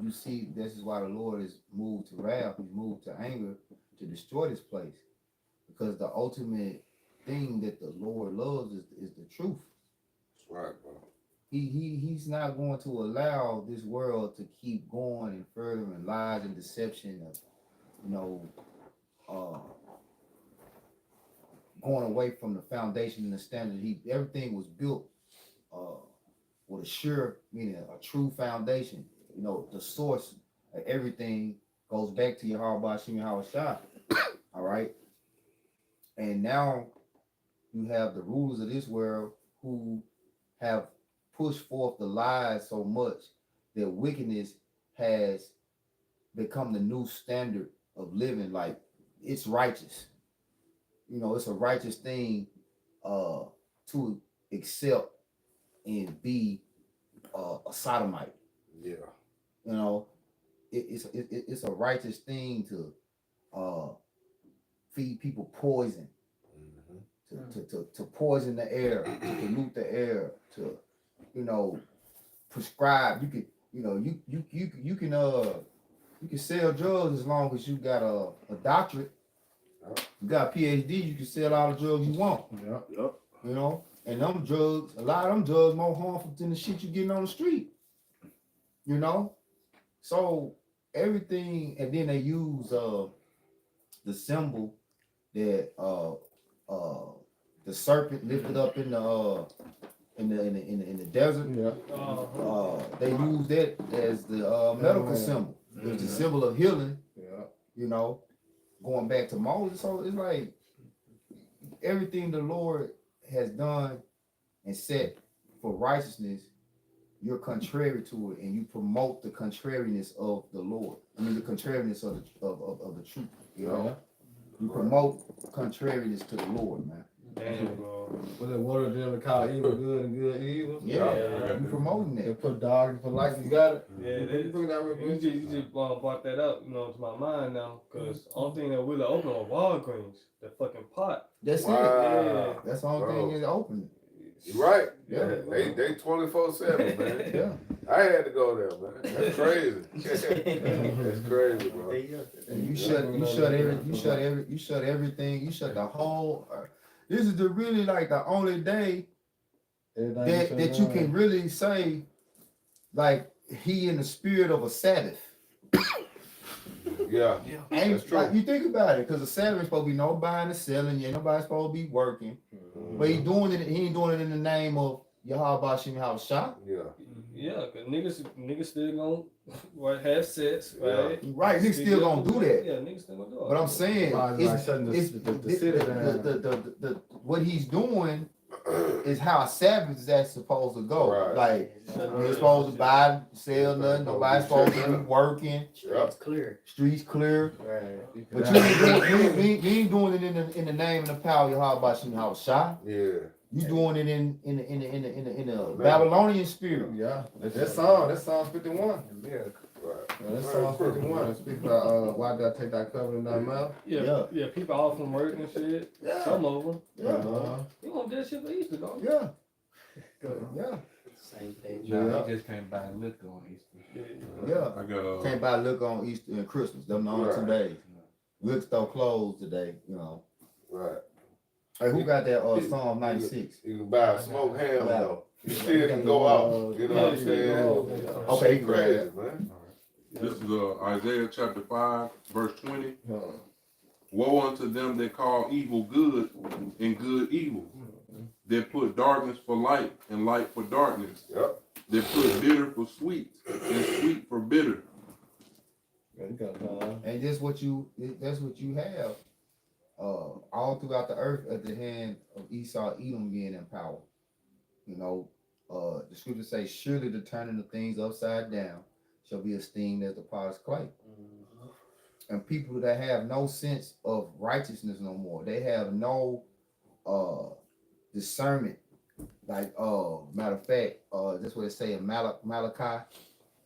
S3: you see, this is why the Lord is moved to wrath, he's moved to anger to destroy this place. Because the ultimate thing that the Lord loves is the truth.
S6: That's right, bro.
S3: He's not going to allow this world to keep going and furthering lies and deception of, you know, going away from the foundation and the standard. Everything was built with a sure, meaning a true foundation. You know, the source of everything goes back to Yahweh Shem Yahweh Shai. All right. And now you have the rulers of this world who have pushed forth the lies so much that wickedness has become the new standard of living. Like, it's righteous. You know, it's a righteous thing to accept and be a sodomite.
S6: Yeah.
S3: You know, it's a righteous thing to feed people poison, to poison the air, to pollute the air, to, you know, prescribe. You could, you know, you can sell drugs as long as you got a doctorate. You got a PhD, you can sell all the drugs you want.
S4: Yep.
S3: You know, and them drugs, a lot of them drugs more harmful than the shit you getting on the street. You know, so everything, and then they use the symbol that the serpent lifted up in the desert.
S4: Yeah.
S3: They use that as the medical symbol. It's the symbol of healing.
S4: Yeah.
S3: You know, going back to Moses. So it's like everything the Lord has done and set for righteousness, you're contrary to it, and you promote the contrariness of the Lord. I mean, the contrariness of the truth. You know, you promote contrariness to the Lord, man.
S1: Damn, bro.
S4: Was it one of them called evil good and good evil?
S3: Yeah, you promoting
S4: They
S3: that.
S4: put dog for like you got it.
S1: Yeah,
S4: You bring that real quick.
S1: you just brought that up, to my mind now, because only thing that really open was Walgreens, the fucking pot.
S3: That's it.
S6: Wow.
S3: That's the only
S6: Bro.
S3: thing is open.
S6: You right.
S3: Yeah.
S6: They 24/7, man.
S3: Yeah.
S6: I had to go there, man. That's crazy. That's crazy, bro.
S3: And you shut everything. You shut the whole. This is really like the only day that you can really say, like, he in the spirit of a Sabbath.
S6: Yeah.
S3: Ain't
S6: That's true.
S3: like you think about it, because the Sabbath is supposed to be no buying and selling. Ain't nobody supposed to be working. But he doing it. He ain't doing it in the name of Yahweh Shem Shah.
S6: Yeah.
S1: Yeah, because niggas still gonna have sex, right?
S3: Right, niggas still gonna do that.
S1: Yeah, niggas still gonna do it.
S3: But I'm saying,
S4: Like shutting the city down.
S3: the what he's doing is how a Sabbath is actually supposed to go.
S6: Right.
S3: Like you're supposed to buy, sell nothing. Nobody's supposed to be working.
S6: Yeah.
S5: clear.
S3: Streets clear.
S5: Right.
S3: But you ain't doing it in the name and the power of Yahweh Shem Shah.
S6: Yeah.
S3: You doing it in the Babylonian spirit.
S4: Yeah, that's Psalm 51.
S6: Yeah. Right.
S4: Yeah, that's Psalm 51. It speaks about why did I take that covenant in thy mouth?
S1: Yeah, people off from work and shit.
S3: Yeah.
S1: Some of them.
S3: Yeah.
S1: You want that shit for Easter, don't you?
S3: Yeah. Yeah.
S5: Same thing.
S8: No, you just can't buy liquor on Easter.
S3: Yeah.
S2: I got
S3: Can't buy liquor on Easter and Christmas. Them the only 2 days. Liquor store closed today,
S6: Right.
S3: Hey, who got that Psalm 96?
S6: You can buy a smoked ham though. You still can go out. You know what I'm saying?
S3: Okay,
S6: Shit
S3: great.
S6: crazy, man.
S7: This is Isaiah chapter 5, verse 20. Woe unto them that call evil good and good evil, that put darkness for light and light for darkness,
S6: Yep.
S7: that put bitter for sweet and sweet for bitter.
S3: And that's what you have all throughout the earth at the hand of Esau, Edom being in power. The scripture says, surely the turning of things upside down shall be esteemed as the potter's clay. And people that have no sense of righteousness no more, they have no discernment. Like matter of fact, that's what it say in Malachi.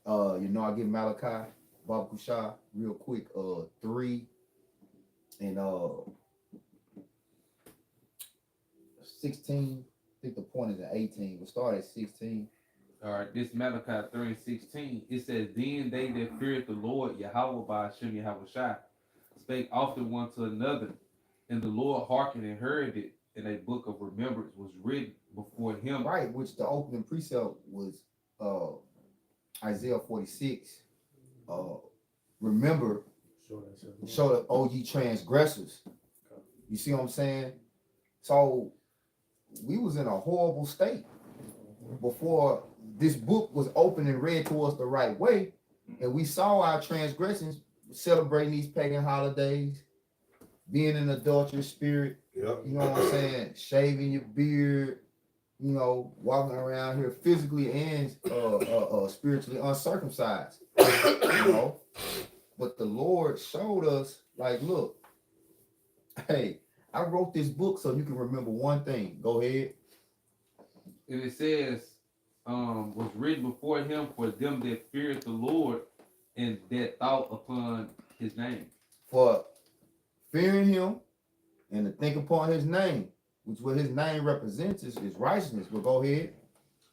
S3: I get Malachi, Baba Kushah, real quick, 3 and 16. I think the point is at 18. We'll start at 16.
S8: All right, this Malachi 3:16. It says, then they that feared the Lord, Yahweh by Hashem Yahweh Shai, spake often one to another, and the Lord hearkened and heard it, and a book of remembrance was written before him.
S3: Right, which the opening precept was Isaiah 46. Remember, show the OG transgressors. You see what I'm saying? So we was in a horrible state before this book was opened and read to us the right way, and we saw our transgressions, celebrating these pagan holidays, being in adulterous spirit.
S6: Yep.
S3: You know what I'm saying? Shaving your beard, walking around here physically and spiritually uncircumcised. But the Lord showed us, like, look, hey, I wrote this book so you can remember one thing. Go ahead.
S8: And it says, was written before him for them that feared the Lord and that thought upon his name.
S3: For fearing him and to think upon his name, which what his name represents is righteousness. But go ahead.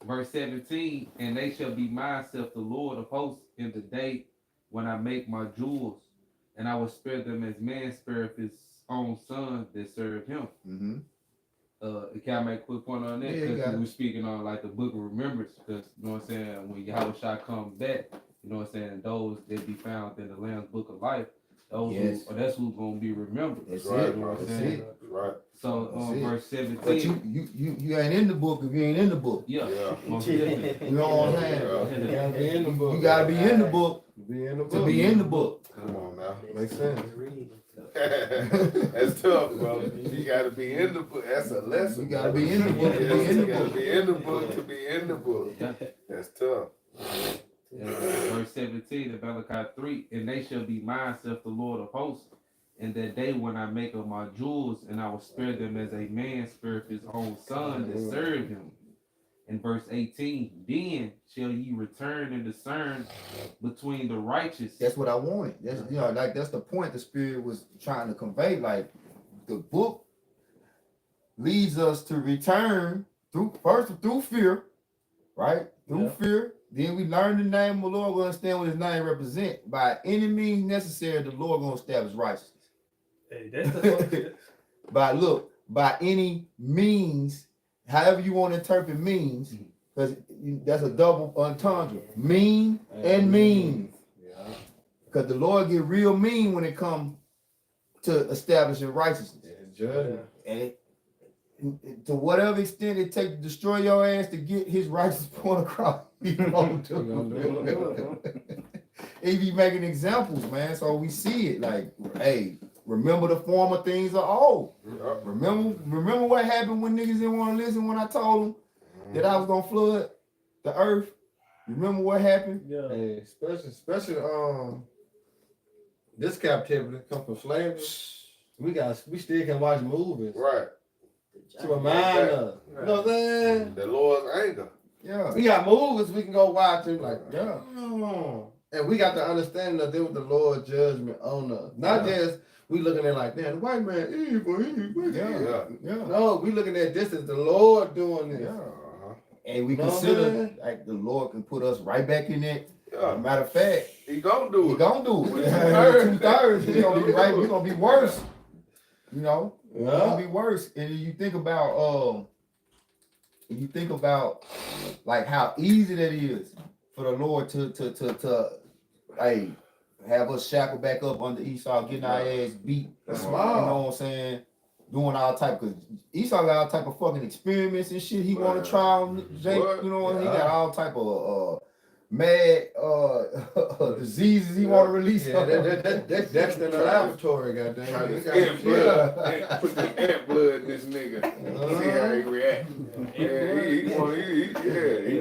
S8: Verse 17, and they shall be mine, saith the Lord of hosts, in the day when I make my jewels, and I will spare them as man spareth his own son that served him.
S3: Mm-hmm.
S8: Can I make a quick point on that?
S3: Yeah, you
S8: Because
S3: got
S8: we're
S3: it.
S8: speaking on like the book of remembrance, because you know what I'm saying, when Yahweh Shai comes back, you know what I'm saying, those that be found in the Lamb's book of life, those
S3: Yes.
S8: that's who's gonna be remembered.
S3: That's
S6: Right,
S3: it.
S8: You know what I'm
S3: That's
S8: saying?
S3: it.
S6: Right.
S8: So
S3: That's it.
S8: verse 17.
S3: But you ain't in the book if you ain't in the book.
S8: Yeah.
S6: Yeah.
S8: Most definitely.
S3: You know what I'm saying?
S4: You gotta be in the book.
S3: You gotta be in the book
S4: Be in the
S3: to
S4: book.
S3: be in the book.
S6: Come on now.
S4: Makes sense.
S6: That's tough, bro. You gotta be in the book. That's a lesson.
S3: You gotta be in the book to be
S6: Yes,
S3: in
S6: you
S3: the
S6: gotta
S3: book.
S6: be in the book to be in the book. That's tough.
S8: Verse 17 of Malachi 3, and they shall be mine, saith the Lord of hosts, and that day when I make of my jewels, and I will spare them as a man spareth his own son that serve him. In verse 18, then shall ye return and discern between the righteous.
S3: That's what I wanted. That's like that's the point the Spirit was trying to convey. Like the book leads us to return through fear, right? Through fear. Then we learn the name of the Lord. We understand what his name represents. By any means necessary, the Lord gonna establish righteousness.
S1: Hey, that's the
S3: by any means, however you want to interpret means, because that's a double entendre. Mean and means. Because the Lord get real mean when it comes to establishing righteousness. And to whatever extent it takes to destroy your ass to get his righteous point across, he won't do it. He be making examples, man. So we see it like, hey, remember the former things are old. Remember what happened when niggas didn't want to listen when I told them that I was gonna flood the earth. Remember what happened?
S1: Yeah.
S4: Hey, especially this captivity come from slavery. We still can watch movies.
S6: Right.
S4: To remind us. You know what I'm saying?
S6: The Lord's anger.
S3: Yeah.
S4: We got movies we can go watch and like,
S3: Yeah.
S4: And we got to understand that there was the Lord's judgment on us. Not just we looking at like, damn, the white man evil, wicked.
S3: Yeah.
S4: No, we looking at this as the Lord doing this.
S3: Yeah. And we consider like the Lord can put us right back in it.
S6: Yeah.
S3: Matter of fact,
S6: He gonna do
S3: he
S6: it.
S3: gonna do it.
S6: Two-thirds.
S3: 2/3. He gonna be right. He gonna be worse. You know, it's
S4: Yeah.
S3: gonna be worse. And you think about like how easy that is for the Lord to hey, have us shackled back up under Esau, getting our ass beat.
S4: That's
S3: You
S4: small.
S3: know what I'm saying? Doing all type, because Esau got all type of fucking experiments and shit he want to try on Jake.
S6: What?
S3: You know, he got all type of mad diseases he want to release.
S4: Yeah, that's Dexter in the laboratory, goddamn.
S6: Put the ant blood in this nigga. See how he react.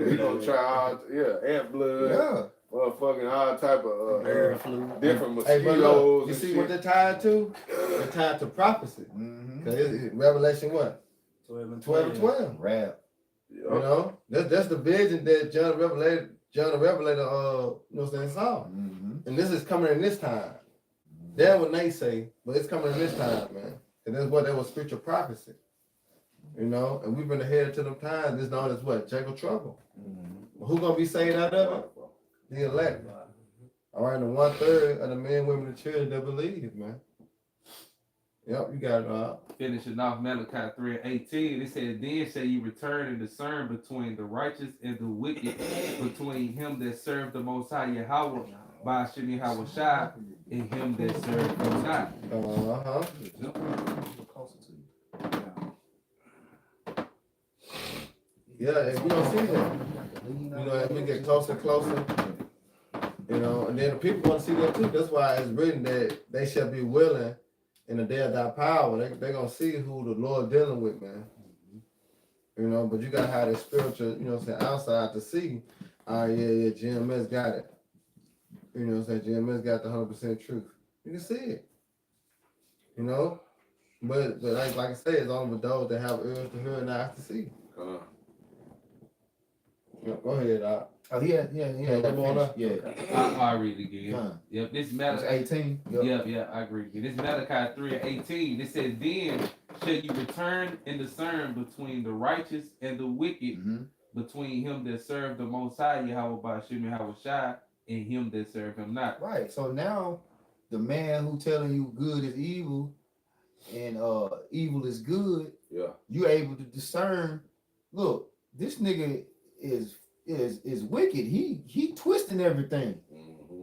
S6: He gonna try all, ant blood.
S3: Yeah.
S6: Motherfucking all type of different
S4: Hey, but
S6: mosquitoes.
S4: look, you
S6: and
S4: see
S6: shit.
S4: what they're tied to? They're tied to prophecy.
S3: Mm-hmm.
S4: Cause it's Revelation what? 12 and 12.
S3: Rap.
S4: You know, that's the vision that John the Revelator, you know what I'm saying, saw.
S3: Mm-hmm.
S4: And this is coming in this time. That's what they say, but it's coming in this time, man. And that's what that was spiritual prophecy. You know, and we've been ahead to them times. This known as what? Jacob trouble.
S3: Mm-hmm.
S4: Who gonna be saved out of it? The elect. All right, and 1/3 of the men, women, and children that believe, man. Yep, you got it.
S8: Finishing off Malachi 3:18, it says, then shall you return and discern between the righteous and the wicked, between him that served the Most High Yahweh by Shemi Hawashai and him that served him not.
S4: Yeah, and we don't see that. You know, as we get closer and closer, you know, and then the people want to see that too. That's why it's written that they shall be willing in the day of thy power. They're going to see who the Lord dealing with, man. You know, but you got to have that spiritual, you know what I'm saying, outside to see, GMS got it. You know what I'm saying, GMS got the 100% truth. You can see it. You know? But like I say, it's only with those that have ears to hear and eyes to see. Yeah, go ahead, Doc.
S3: Oh, yeah.
S8: I'll read it again.
S3: Huh.
S8: Yep, this
S3: That's
S8: Malachi.
S3: 18.
S8: Yeah, I agree. This Malachi 3:18. It says, then shall you return and discern between the righteous and the wicked,
S3: Mm-hmm.
S8: between him that served the Most High Yahweh by Shemi Hawashai and him that served him not.
S3: Right. So now the man who telling you good is evil and evil is good, you're able to discern, look, this nigga is wicked. He twisting everything.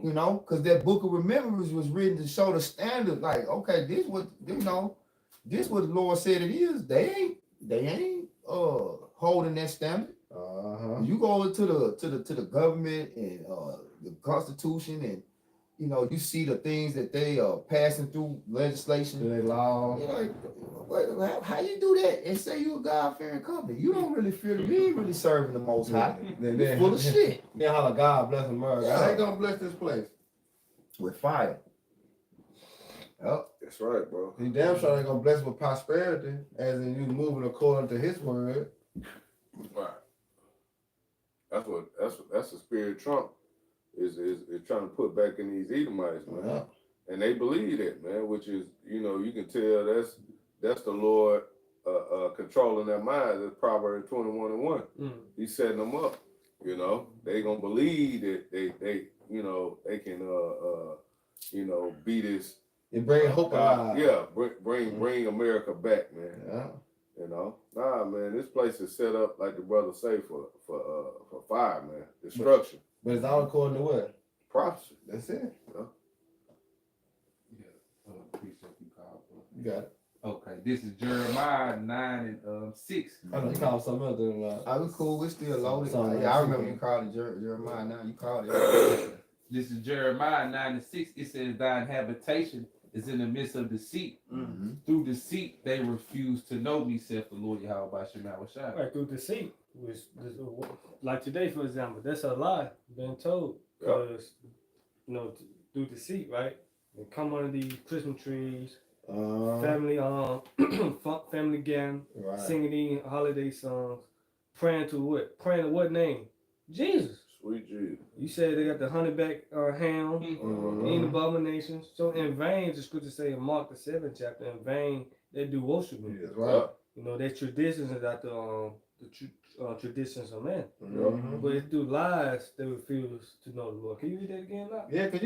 S3: You know, because that book of remembrance was written to show the standard, like, okay, this what the Lord said it is. They ain't holding that standard. You go into the government and the Constitution, and you know you see the things that they are passing through legislation.
S4: They law.
S3: You're like, how you do that and say you're a God-fearing company? You don't really fear them. You ain't really serving the Most High. You're full of shit.
S4: Then holla, God bless America.
S3: Yeah.
S4: How they gonna bless this place?
S3: With fire. Yep.
S6: That's right, bro.
S4: He damn sure ain't gonna bless with prosperity, as in you moving according to his word.
S6: Right. That's the spirit Trump is trying to put back in these Edomites, man.
S4: Yeah.
S6: And they believe that, man, which is, you can tell that's the Lord controlling their minds. That's Proverbs 21:1. He's setting them up. They gonna believe that they can be this.
S4: It bring hope alive.
S6: Yeah, bring America back, man.
S4: Yeah.
S6: Nah, man, this place is set up like the brother say for fire, man, destruction,
S4: But it's all according to what?
S6: prophecy.
S4: That's it.
S8: Appreciate you, Carl.
S4: You got it.
S8: Okay, this is Jeremiah 9 and 6.
S4: I know you call something other than
S3: I was cool. We're still loaded.
S4: Sorry,
S3: Yeah, I remember you called it Jeremiah. Now you called it.
S8: This is Jeremiah 9 and 6. It says, thine habitation is in the midst of deceit.
S3: Mm-hmm.
S8: Through deceit, they refuse to know me, saith the Lord Yahweh Shemawashai.
S1: Right, through deceit. Like today, for example, that's a lie being told.
S6: Yeah.
S1: Because, through deceit, right? They come under these Christmas trees, family family gathering,
S4: right.
S1: singing these holiday songs, praying to what? Praying to what name? Jesus.
S6: Sweet Jesus.
S1: You said they got the honeyback ham, eating abominations. So in vain, the scripture say in Mark the 7th chapter, in vain they do worship me.
S4: That's right.
S1: Their traditions is not the traditions of men.
S4: Mhm.
S1: But it's through lies they refuse to know the Lord. Can you read that again now?
S4: Yeah, because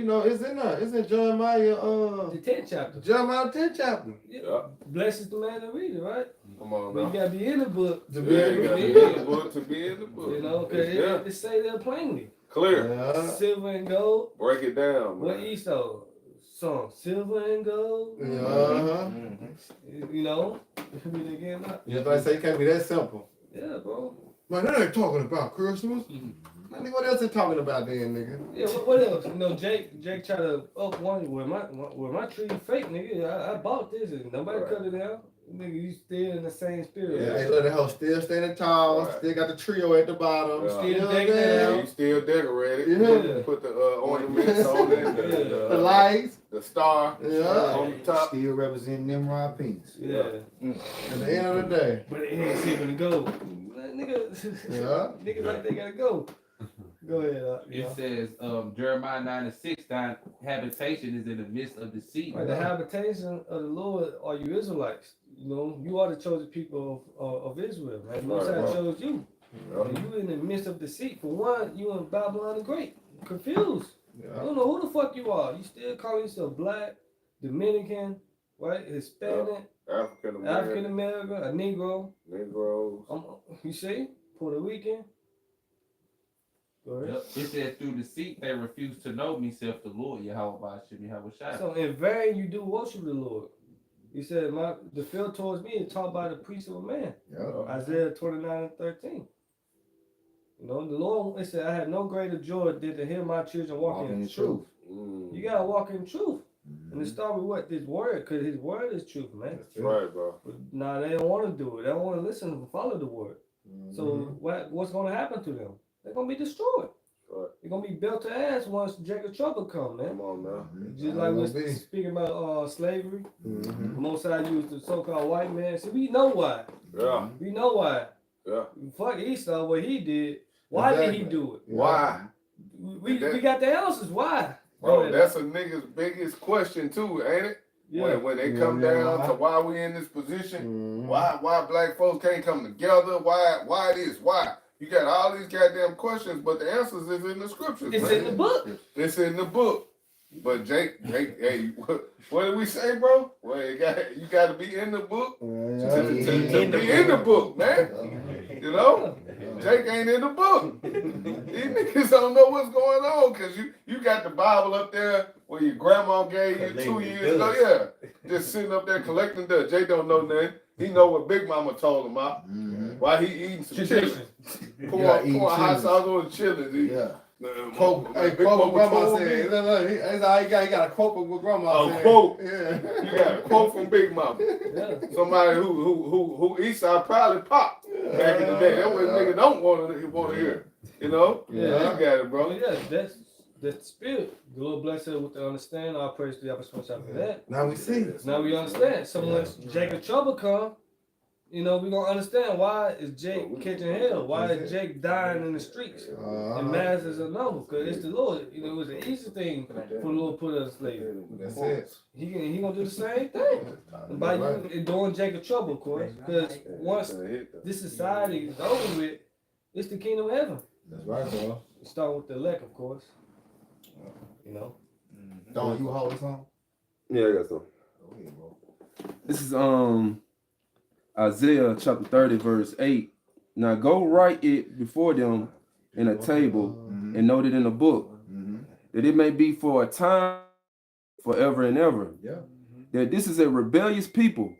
S4: it's in Jeremiah
S1: The 10th chapter.
S4: Jeremiah 10th chapter.
S6: Yeah.
S1: Blessed is the man that read it, right?
S6: Come on
S1: But you
S6: now.
S1: gotta be in the book.
S4: To
S6: Yeah,
S4: be
S6: you
S4: able
S6: gotta
S4: to
S6: be
S4: read
S6: in the book to be in the book.
S1: Because
S6: Yeah.
S1: it say there plainly.
S6: Clear.
S4: Yeah.
S1: Silver and gold.
S6: Break it down,
S1: What
S6: man.
S1: Esau song? Silver and gold.
S4: Uh-huh.
S1: Read it again now.
S4: Yeah, but I say it can't be that simple.
S1: Yeah, bro.
S4: Man, that ain't talking about Christmas. Man, what else they talking about then, nigga?
S1: Yeah, what else? Jake tried to up one where my tree fake, nigga. I bought this and nobody cut it down. Nigga, you still in the same spirit.
S4: Yeah, they let the house still standing tall,
S6: Right.
S4: still got the trio at the bottom.
S6: Yeah.
S1: Still
S4: You know what I'm
S1: decked
S4: saying?
S1: out.
S6: You still decorated.
S4: Yeah.
S6: Put the ornaments on it.
S4: The lights.
S6: The star
S4: Yeah.
S6: on the top.
S3: Still representing Nimrod penis.
S1: Yeah.
S4: At the end of the day.
S1: But it ain't silver to go. Nigga,
S4: Yeah.
S1: niggas like they gotta go. Go ahead.
S8: It says, Jeremiah 9 and 6, thine habitation is in the midst of deceit.
S1: Right, the habitation of the Lord are you Israelites. You are the chosen people of Israel. Right? Most High
S6: Right.
S1: chose you.
S6: Yeah.
S1: And you in the midst of deceit. For one, you in Babylon the Great. Confused. I
S4: Yeah.
S1: don't know who the fuck you are. You still call yourself black, Dominican, right? Hispanic,
S6: African
S1: African
S6: American,
S1: American, a Negro.
S6: Negroes.
S1: You see? Puerto Rican. Go ahead.
S8: Yep. It says, through deceit, they refuse to know me, saith the Lord Yahweh Shemawashai.
S1: So in vain you do worship the Lord. He said, the fear towards me is taught by the priest of a man.
S4: Yeah.
S1: Isaiah 29:13. The Lord, it said, I have no greater joy than to hear my children walk in truth.
S6: Mm.
S1: You gotta walk in truth. And it start with what? This word, because his word is truth, man.
S6: That's right, bro.
S1: But nah, they don't want to do it. They don't want to listen and follow the word. So what's gonna happen to them? They're gonna be destroyed.
S6: Right.
S1: They're gonna be built to ass once Jacob trouble come, man.
S6: Come on now.
S1: Just like we're speaking about slavery. Most I use the so-called white man. See, we know why.
S6: Yeah.
S1: We know why.
S6: Yeah.
S1: Fuck Esau, what he did. Why did he do it?
S6: Why?
S1: We got the answers. Why?
S6: Bro, that's a nigga's biggest question too, ain't it?
S1: Yeah.
S6: When they come down to why we in this position,
S4: Mhm.
S6: why black folks can't come together, why this, why? You got all these goddamn questions, but the answers is in the scriptures.
S1: It's
S6: man.
S1: in the book.
S6: It's in the book. But Jake, hey, what did we say, bro? Well, you got to be in the book to be in the book, man. You know, Jake ain't in the book. These niggas don't know what's going on because you got the Bible up there where your grandma gave you 2 years ago. Yeah, just sitting up there collecting dust. Jake don't know nothing. He know what Big Mama told him about. Why he eating some chili. Pour hot sauce on the chili.
S3: Yeah.
S4: Quote, hey,
S6: Big
S4: quote what
S6: Mama
S4: grandma
S6: told me.
S4: said. Look, that's all he got a quote from what grandma
S6: A
S4: said.
S6: quote.
S4: Yeah.
S6: You got a quote from Big Mama.
S1: Yeah.
S6: Somebody who Esau probably popped back in the day. That's what nigga don't want to hear. You know?
S1: Yeah.
S6: You got it, bro.
S1: Yeah, that's That's the spirit. The Lord bless us with the understanding. All praise to the apostolic for that.
S4: Now we see.
S1: Now we understand. So when Jacob trouble come, you know, we're gonna understand why is Jake catching hell? Why is Jake dying in the streets? And masses are no, because it's the Lord. You know, it was an easy thing for the Lord to put us in slavery.
S4: That's it.
S1: He gonna do the same thing. By you doing Jacob trouble, of course. Because once this society is over with, it's the kingdom of heaven.
S4: That's right, bro.
S1: It start with the elect, of course. You know.
S3: Don't you hold this on?
S9: Yeah, I got some.
S3: Go ahead, bro.
S9: This is Isaiah chapter 30, verse 8. Now go write it before them in a table and note it in a book, that it may be for a time, forever and ever.
S3: Yeah.
S9: That this is a rebellious people,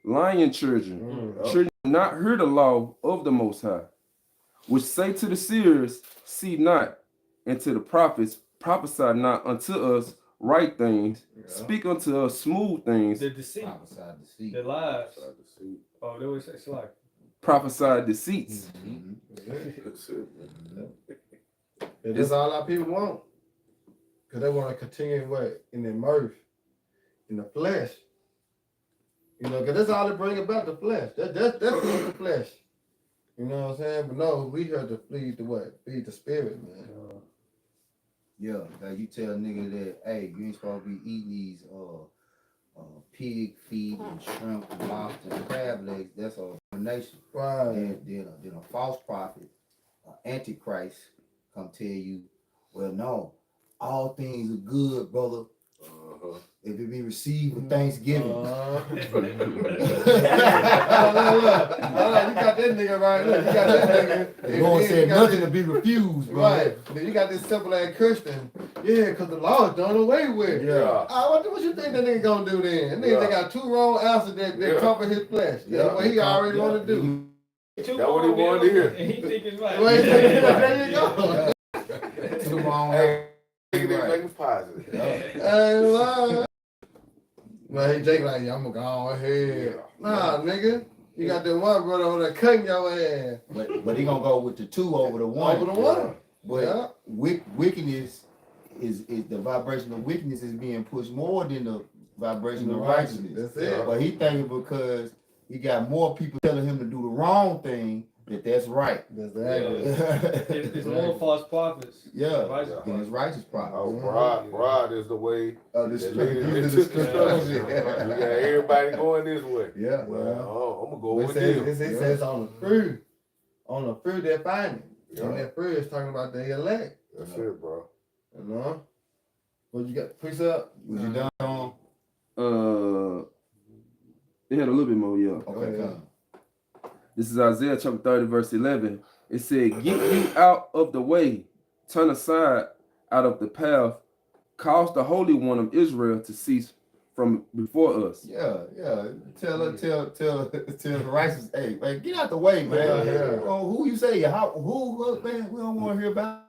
S9: lying children, children who have not heard the law of the Most High, which say to the seers, see not, and to the prophets, prophesy not unto us right things, speak unto us smooth things,
S1: The deceit,
S3: Prophesy deceit.
S1: the lies. Oh, they always say it's like.
S9: prophesy deceits.
S6: That's it, man.
S4: And that's all our people want. Because they want to continue what? In their mirth, in the flesh. You know, because that's all they bring about, the flesh. That's the flesh. You know what I'm saying? But no, we here to feed the what? Feed the spirit, man.
S3: Yeah, like you tell a nigga that, hey, you ain't supposed to be eating these pig feet and shrimp and lobster and crab legs. That's a nation.
S4: Right.
S3: Then a false prophet, antichrist, come tell you, well, no, all things are good, brother. If it be received with thanksgiving.
S4: You got that nigga right there. You got that nigga.
S3: The Lord said nothing to be refused, bro.
S4: Right. Then you got this simple ass Christian. Yeah, because the law is done away with.
S3: Yeah.
S4: What you think that nigga gonna do then? That nigga they got two wrong answers that cover his flesh. That's what he already want to do.
S6: That's what he wanted to hear.
S1: And he think it's right.
S4: Wait, there you go.
S3: Too wrong.
S6: Hey, make it positive.
S4: Hey, lie. Man, he Jake like, yeah, I'm gonna go ahead. Nah, nigga. You got that one brother over there cutting your ass.
S3: But he gonna go with the two over the one.
S4: Over the one.
S3: But
S4: Yeah.
S3: wickedness is the vibration of wickedness is being pushed more than the vibration of righteousness.
S4: That's it.
S3: But he thinking because he got more people telling him to do the wrong thing that's right.
S4: That's
S1: It's more false prophets.
S3: Yeah.
S1: Righteous
S3: And it's righteous prophet.
S6: Oh, pride is the way
S3: This
S6: that leads into destruction. You got everybody going this way.
S3: Yeah.
S6: Oh, I'm gonna go with
S4: It
S6: you.
S4: says on the fruit. On the fruit they're finding.
S6: Yeah.
S4: And that fruit is talking about the elect.
S6: That's it, bro.
S4: You know? What you got? Preach up?
S3: Was you done on?
S9: They had a little bit more, yeah.
S3: Okay,
S4: Yeah.
S3: come.
S9: This is Isaiah chapter 30, verse 11. It said, get you out of the way, turn aside out of the path, cause the Holy One of Israel to cease from before us.
S3: Yeah. Tell the righteous, hey, man, get out the way, man.
S4: Yeah.
S3: Oh, who you say? Who, man? We don't want to hear about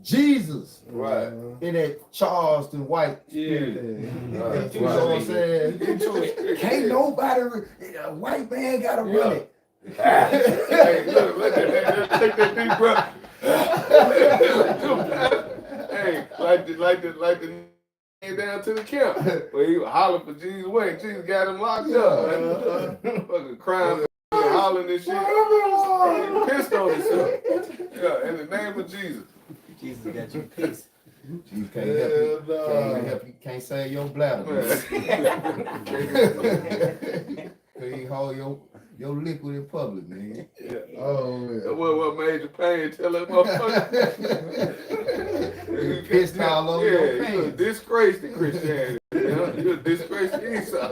S3: Jesus
S6: Right.
S3: in that Charleston white spirit.
S6: Right.
S3: You know what I'm saying? Can't nobody, a white man gotta run it.
S6: Hey, look, take that deep breath. Hey, like the down to the camp where he hollered for Jesus' way. Jesus got him locked up, man. Fucking crying, hollering and shit. He pissed on himself. Yeah, in the name of Jesus.
S5: Jesus got you pissed.
S3: You can't help you, can't save your bladder. Can't hold your liquid in public, man.
S6: Yeah.
S4: Oh, yeah.
S6: What major pain? Tell that motherfucker.
S3: You pissed all over your
S6: You a
S3: pants.
S6: disgrace to Christianity. You a disgrace to Esau.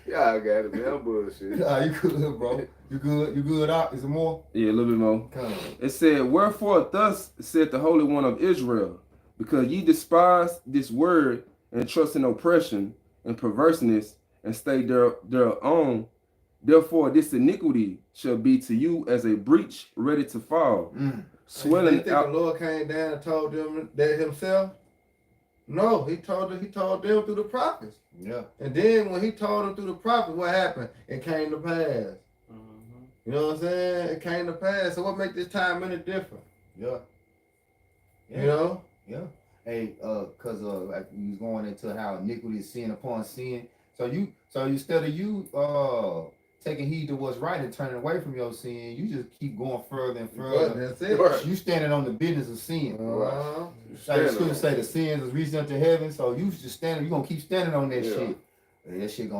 S6: Y'all got it, man. I'm bullshit.
S3: Nah, you good, bro. You good out? Is there more?
S9: Yeah, a little bit more.
S3: Come on.
S9: It said, wherefore thus said the Holy One of Israel, because ye despise this word and trust in oppression and perverseness and stay their own, therefore this iniquity shall be to you as a breach ready to fall,
S4: You
S9: swelling
S4: think
S9: out.
S4: the Lord came down and told them that himself? No, he told them through the prophets.
S3: Yeah.
S4: And then when he told them through the prophets, what happened? It came to pass. You know what I'm saying? It came to pass. So what make this time any different?
S3: Yeah.
S4: You know?
S3: Yeah. Hey, cause like we was going into how iniquity is sin upon sin. So you instead of you taking heed to what's right and turning away from your sin, you just keep going further and further.
S4: That's it.
S6: Right.
S3: You standing on the business of sin.
S4: Uh-huh.
S3: Like the scripture say, the sins is reaching unto heaven. So you just standing. You gonna keep standing on that
S6: Yeah.
S3: shit. And that shit is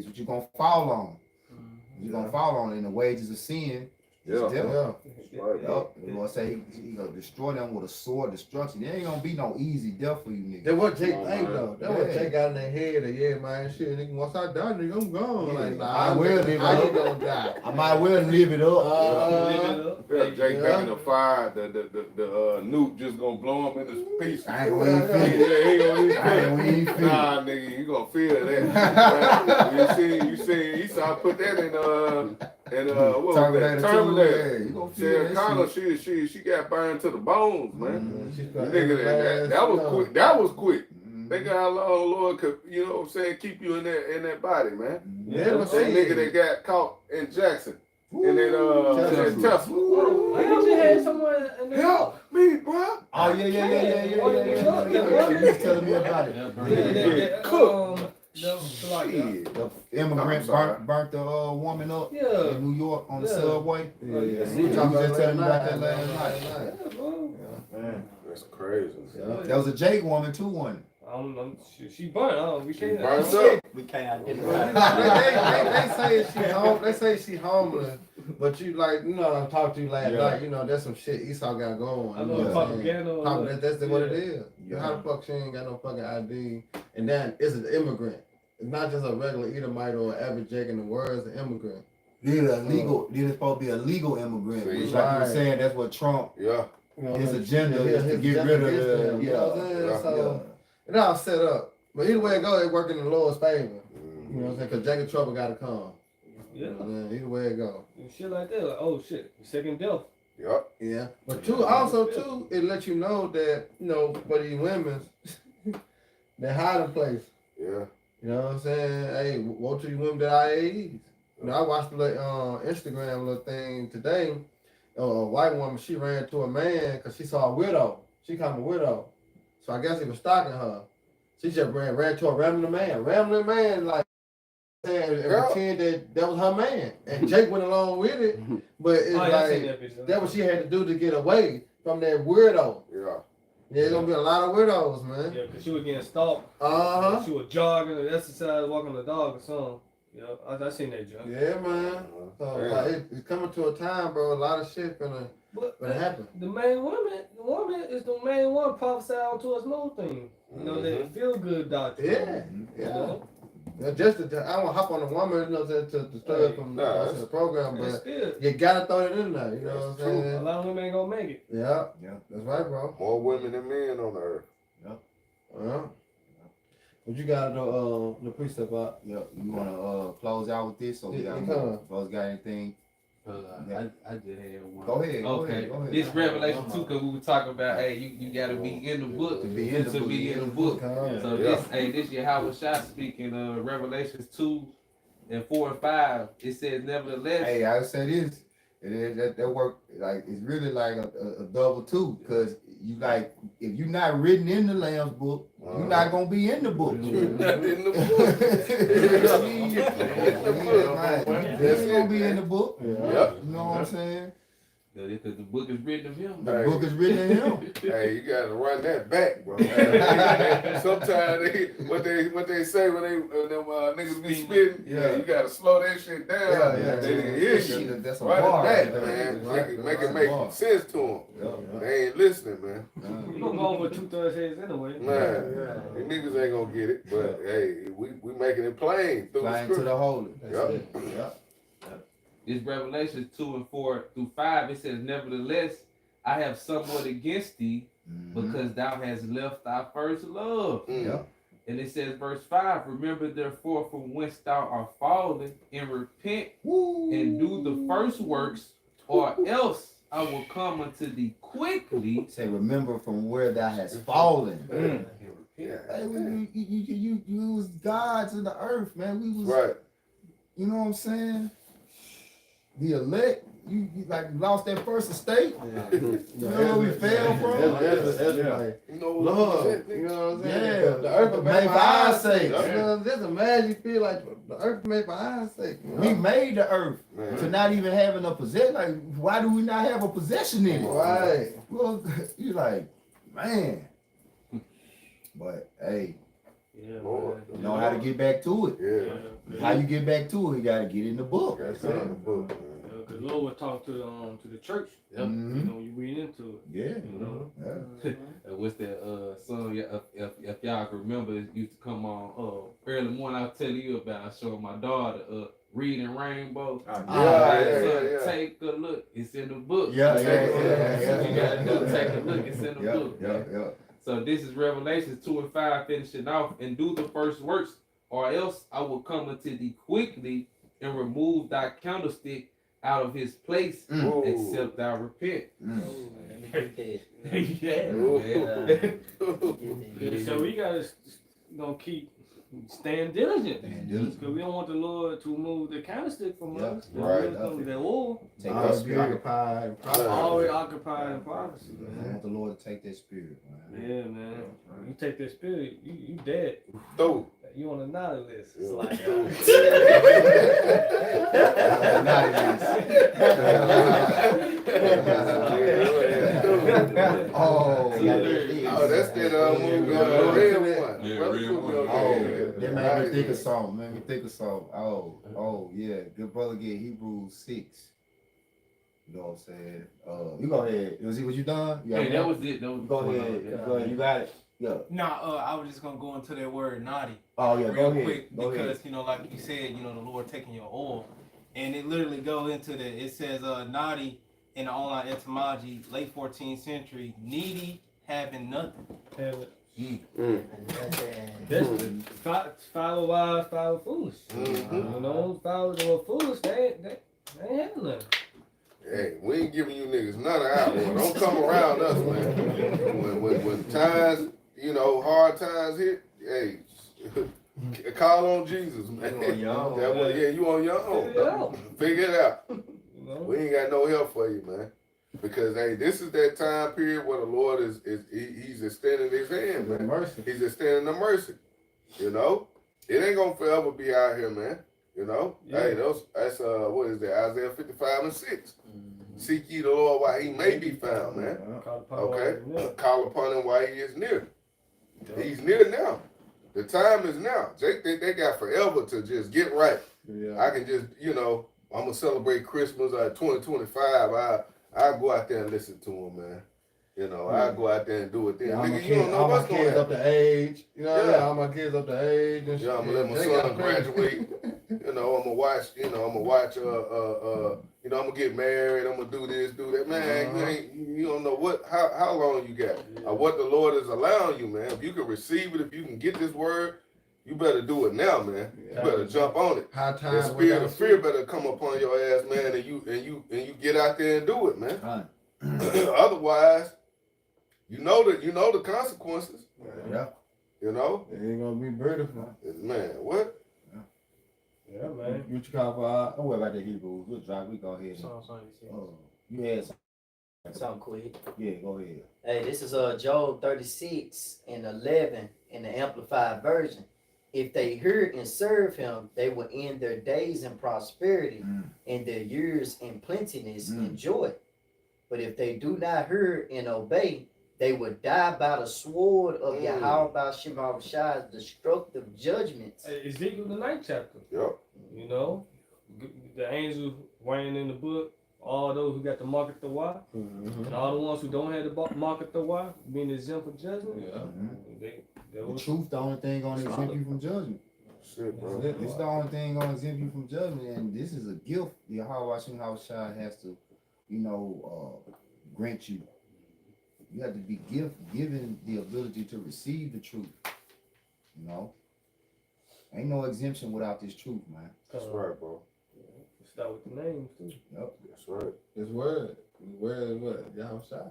S3: what you gonna fall on. You're gonna fall on it. And the wages of sin is
S6: Yeah.
S3: death.
S4: Yeah.
S6: Right, bro.
S3: Yup. The Lord say he gonna destroy them with a sword, destruction. There ain't gonna be no easy death for you niggas.
S4: That's what Jake
S6: Oh,
S4: think
S6: man.
S4: though. That's what
S3: Yeah.
S4: Jake got in their head. That, yeah, man, shit. Nigga, once I die, nigga, I'm gone.
S3: Yeah.
S4: Like,
S3: I
S4: nah,
S3: will live it
S4: how you
S3: up.
S4: gonna die?
S3: I might well live it up.
S6: Yeah, Jake
S4: Yeah.
S6: making a fire, the nuke just gonna blow him into pieces.
S3: I ain't gonna even
S6: Yeah,
S3: feel it.
S6: he gonna even
S3: I ain't
S6: feel
S3: gonna
S6: it.
S3: even feel it.
S6: Nah, nigga, you gonna feel that. you see, Esau put that in what was that? Terminator.
S3: Yeah, you gonna feel
S6: Sarah
S3: that
S6: Connor,
S3: shit.
S6: she got burned to the bones, man.
S3: Mhm.
S6: Nigga, that was quick. That was quick.
S3: Mhm.
S6: Think how long Lord could, you know what I'm saying, keep you in that body, man.
S4: Yeah,
S6: That
S4: but
S6: nigga that got caught in Jackson. And then
S4: Tesla.
S6: Tesla.
S1: I just had someone in the
S6: Help me, bro.
S3: Oh yeah. You was telling me about it.
S6: Shit.
S3: The immigrant burnt the woman up
S1: Yeah.
S3: in New York on the
S1: Yeah.
S3: subway.
S4: Yeah.
S3: You was just telling me about that last night.
S4: Man.
S6: That's crazy.
S3: That was a Jake woman too, one.
S1: She burnt. We can't.
S6: Burns up.
S5: We can't
S4: they,
S5: identify.
S4: they say she home. They say she homeless, but you like, you know, I talked to you last
S3: Yeah.
S4: night. You know, that's some shit Esau got going.
S1: I
S4: You
S1: know
S4: what I'm
S1: propaganda.
S4: saying? That's what it is.
S3: Yeah.
S4: How the fuck she ain't got no fucking ID? And then it's an immigrant. It's not just a regular Edomite or average Jake in the world. It's an immigrant.
S3: Then it's supposed to be a legal immigrant.
S6: See?
S3: Which, like you were
S4: Right.
S3: saying, that's what Trump,
S6: Yeah.
S4: You know,
S3: his
S4: like,
S3: agenda
S4: yeah,
S3: is to
S4: his
S3: get
S4: agenda
S3: rid of
S4: against
S3: the,
S4: them, you know what I'm saying?
S6: yeah.
S4: So it's all set up. But either way it goes, it working in the Lord's favor. You know what I'm saying? Because Jacob trouble got to come.
S1: Yeah.
S4: You know what I'm saying? Either way it go.
S1: And shit like that. Like, oh shit. Second death.
S6: Yep.
S4: Yeah. But two, also too, it lets you know that, you know, for these women, they're hiding place.
S6: Yeah.
S4: You know what I'm saying? Hey, woe to you women that are IAEs. You know, I watched the Instagram little thing today. A white woman, she ran to a man because she saw a widow. She called him a widow. So I guess he was stalking her. She just ran to a rambling man, like, and pretend that was her man. And Jake went along with it, but it's
S1: I seen
S4: like,
S1: that bitch.
S4: that's what she had to do to get away from that weirdo.
S6: Yeah.
S4: There's gonna be a lot of widows, man.
S1: Yeah, because she was getting stalked.
S4: Uh-huh.
S1: She was jogging or exercise, walking the dog or something. Yeah, I seen that junk.
S4: Yeah, man. So like, it's coming to a time, bro. A lot of shit gonna happen.
S1: The woman is the main one prophesying to us no thing. You know, that feel good doctrine.
S4: Yeah.
S1: You know?
S4: Just I want to hop on the woman, you know, to stay up from the program,
S1: It's
S4: but
S1: still,
S4: you gotta throw it in there. You know what I'm
S1: a
S4: saying?
S1: lot of women ain't gonna make it.
S4: Yeah,
S3: Yeah.
S4: that's right, bro.
S6: More women than men on the earth.
S4: Yeah. What you got the precept about?
S3: Yep. You wanna close out with this, or we
S4: Yeah,
S3: got
S4: you
S3: more?
S4: can.
S3: Folks got anything?
S8: I just had one.
S3: Go ahead.
S8: Okay.
S3: Go ahead.
S8: This Revelation 2, because we were talking about, hey, you gotta be in the book
S3: To be in the book.
S8: be in the book. So
S6: Yeah.
S8: this Yahweh Shah speaking Revelations 2 and 4 and 5. It says, nevertheless.
S3: Hey, I would say this. It is that work like it's really like a double two, because you like if you're not written in the Lamb's book, you're not gonna be in the book.
S6: You're not in the book.
S3: You're gonna be in the book.
S6: Yep.
S3: You know what I'm saying?
S8: Because the book is written of him.
S3: The book is written in him.
S6: Hey, you gotta run that back, bro. Sometimes what they say when them niggas be spitting,
S3: Yeah.
S6: you gotta slow that shit down.
S3: Yeah.
S6: They didn't hear you.
S3: That's a
S6: Run
S3: bar.
S6: it back, man. Make it make sense to them.
S3: Yeah.
S6: They ain't listening, man.
S1: You gonna go over 2/3 heads anyway.
S6: Man, the niggas ain't gonna get it, but hey, we making it plain through
S3: Flying
S6: the
S3: to
S6: scripture.
S3: the holy.
S6: Yep.
S3: Yep.
S8: It's Revelations 2 and 4 through 5. It says, nevertheless, I have somewhat against thee, because thou hast left thy first love.
S3: Yep.
S8: And it says, verse 5, remember therefore from whence thou art fallen, and repent and do the first works, or else I will come unto thee quickly.
S3: Say, remember from where thou hast fallen.
S6: Yeah.
S3: Hey, you was gods of the earth, man. We was,
S6: Right.
S3: you know what I'm saying? The elect, you like lost that first estate.
S4: Yeah.
S3: You know where we fell from?
S4: That's
S3: Yeah.
S4: like,
S6: You know,
S4: Lord, you know what I'm saying?
S3: Yeah,
S4: The earth was
S3: made for our sake.
S4: You know, just imagine you feel like the earth made for our sake. You know?
S3: We made the earth
S6: man.
S3: to not even having a possession. Like, why do we not have a possession in it?
S4: Right.
S3: Well, you like, man. But hey,
S1: Yeah,
S6: Lord.
S1: man.
S3: know how to get back to it.
S6: Yeah.
S3: How you get back to it? You gotta get in the book.
S6: That's in the book, man.
S1: Because Lord was talking to the church.
S3: Mhm.
S1: You know, you read into it.
S3: Yeah.
S1: You know.
S3: Yeah.
S8: What's that song? Yeah, if y'all can remember, it used to come on early morning. I was telling you about. I showed my daughter Reading Rainbow.
S6: Yeah.
S8: Take a look. It's in the book.
S3: Yeah,
S8: So
S3: yeah.
S8: you gotta do. Take a look. It's in the
S3: Yeah,
S8: book.
S3: yeah,
S8: man.
S3: yeah.
S8: So this is Revelations 2 and 5 finishing off, and do the first works, or else I will come unto thee quickly and remove thy candlestick out of his place,
S6: Ooh.
S8: except thou repent. Yeah.
S1: So we gotta keep staying diligent.
S3: Staying diligent.
S1: Because we don't want the Lord to remove the candlestick from
S3: Yeah,
S1: us.
S6: right.
S1: The oil.
S3: Take
S4: Always
S3: that
S4: be
S3: spirit.
S4: occupied and
S6: Yeah.
S1: Always occupied in privacy,
S3: I
S1: man.
S3: want the Lord to take that spirit, man.
S1: Yeah, man. You take that spirit, you dead.
S6: Throw.
S1: You on the naughty list. It's
S6: Yeah.
S1: like,
S3: Oh,
S6: Oh, that's that movie, red one.
S7: Yeah,
S6: Brother
S7: red
S6: Cook
S7: one.
S6: Bill
S3: Oh,
S6: Gates.
S3: that made me think of something. Made me think of something. Oh, yeah. Good brother get Hebrews 6. You know what I'm saying? You go ahead. Was you done? You
S8: Hey,
S3: got
S8: that
S3: more?
S8: was it. That was
S3: Go ahead. Go ahead. You got it. Yeah.
S10: Nah, I was just gonna go into that word naughty
S3: Oh yeah. Go
S10: real
S3: ahead.
S10: quick
S3: Go
S10: because
S3: ahead.
S10: you know, like you said, you know, the Lord taking your oil, and it literally goes into the. It says naughty in the online etymology, late 14th century, needy, having nothing.
S1: That's follow wise, follow foolish.
S6: Mhm.
S1: You know, follow the foolish, they ain't having nothing.
S6: Hey, we ain't giving you niggas none of our oil. Don't come around us, man. When times, you know, hard times hit, hey, call on Jesus, man.
S3: You on your own,
S6: That way, yeah, you on your own.
S1: Figure it out.
S6: Figure it out.
S1: You know?
S6: We ain't got no help for you, man. Because hey, this is that time period where the Lord he's extending his hand, man.
S4: Mercy.
S6: He's extending the mercy. You know? It ain't gonna forever be out here, man. You know?
S1: Yeah.
S6: Hey, that's what is that? Isaiah 55 and 6. Seek ye the Lord while he may be found, man.
S1: Call upon
S6: Okay?
S1: one another.
S6: Call upon him while he is near. He's near now. The time is now. They got forever to just get right.
S4: Yeah.
S6: I can just, you know, I'm gonna celebrate Christmas 2025. I go out there and listen to him, man. You know, I go out there and do it then.
S4: Yeah, all my
S6: Nigga, you don't
S4: kids,
S6: know
S4: all my
S6: what's going
S4: kids
S6: to
S4: up
S6: happen.
S4: to age. You know,
S6: Yeah.
S4: all my kids up to age and shit.
S6: Yeah, I'm gonna let my
S4: They
S6: son
S4: got crazy.
S6: graduate. You know, I'm gonna watch. You know, I'm gonna watch. You know, I'm gonna get married. I'm gonna do this, do that. Man, you don't know how long you got, or what the Lord is allowing you, man. If you can receive it, if you can get this word, you better do it now, man. You better jump on it.
S4: High
S6: The
S4: time.
S6: spirit of fear better come upon your ass, man, and you get out there and do it, man.
S3: Right.
S6: Otherwise, you know the consequences.
S3: Yeah.
S6: You know,
S4: It ain't gonna be beautiful.
S6: man. What?
S1: Yeah, man.
S4: What you call for?
S3: Don't worry about the Hebrews. We'll drop. We go ahead. You had something.
S5: Something quick.
S3: Yeah, go ahead.
S5: Hey, this is Job 36 and 11 in the Amplified Version. If they hear and serve him, they will end their days in prosperity and their years in plentiness and joy. But if they do not hear and obey, they will die by the sword of Yahweh Shema Shai's destructive judgments.
S1: Ezekiel the 9th chapter.
S6: Yep.
S1: You know, the angels weighing in the book. All those who got the mark at the Y, and all the ones who don't have the mark at the Y, being exempt from judgment.
S4: Yeah.
S1: They
S3: The
S1: was,
S3: truth, the only thing gonna exempt you from judgment.
S6: Shit, bro.
S3: It's the only thing gonna exempt you from judgment, and this is a gift Yahweh Shai has to, grant you. You have to be given the ability to receive the truth. You know, ain't no exemption without this truth, man.
S6: That's right, bro.
S1: start with the names too.
S3: Yep.
S6: That's right.
S4: His word. His word is what? Yahweh Shai.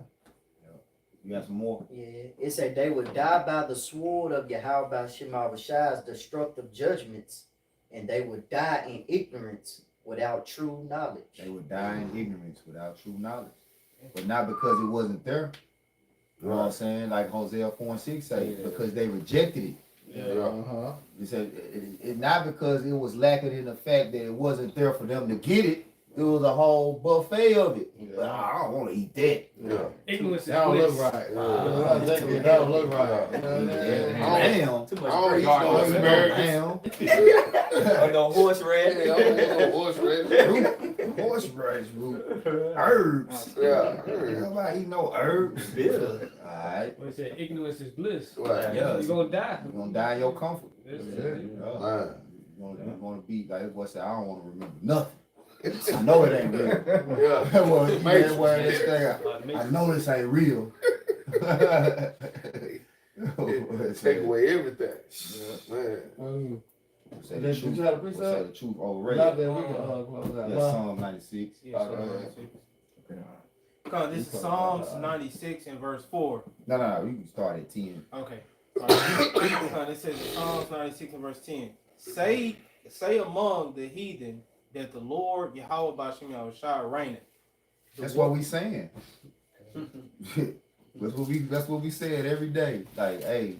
S3: You got some more?
S5: Yeah, it said they would die by the sword of Yahweh Shema Shai's destructive judgments, and they would die in ignorance without true knowledge.
S3: They would die in ignorance without true knowledge. But not because it wasn't there. You know what I'm saying? Like Hosea 4:6 say, because they rejected it.
S4: Uh-huh.
S3: He said it not because it was lacking in the fact that it wasn't there for them to get it. It was a whole buffet of it. But I don't want to eat that.
S6: Yeah.
S1: Ignorance is
S4: That don't
S1: bliss.
S4: look right.
S6: Yeah.
S4: That don't look right.
S3: Damn.
S5: Too
S6: I
S5: much
S6: don't eat
S5: grace.
S6: no asparagus.
S5: Or no horse red.
S6: Yeah, I don't eat no horseradish.
S3: Horseradish root. Herbs.
S6: Yeah.
S3: Nobody eat no herbs.
S5: Bitter.
S3: Alright.
S1: What it said, ignorance is bliss.
S6: Right.
S3: Yeah.
S1: You're gonna die.
S3: You're gonna die in your comfort.
S1: That's
S3: Yeah.
S1: it.
S6: Man.
S3: You're gonna be like that boy said, I don't want to remember nothing. I know it ain't real.
S6: Yeah.
S3: Well, you
S6: Matrix.
S3: can't wear this thing. I know this ain't real.
S6: Take away everything. Man.
S3: Say the
S4: Did
S3: truth.
S4: you have a
S3: Say
S4: precept?
S3: the truth
S4: Not
S3: overrated.
S4: that we can close out.
S3: That's Psalm 96.
S1: Yeah,
S10: Come, this is Psalms 96 and verse 4.
S3: No, you can start at 10.
S10: Okay. All right. Come, it says in Psalms 96 and verse 10. Say among the heathen that the Lord Yahweh Bashim Yahushua reigneth.
S3: That's what we saying. That's what we said every day. Like, hey,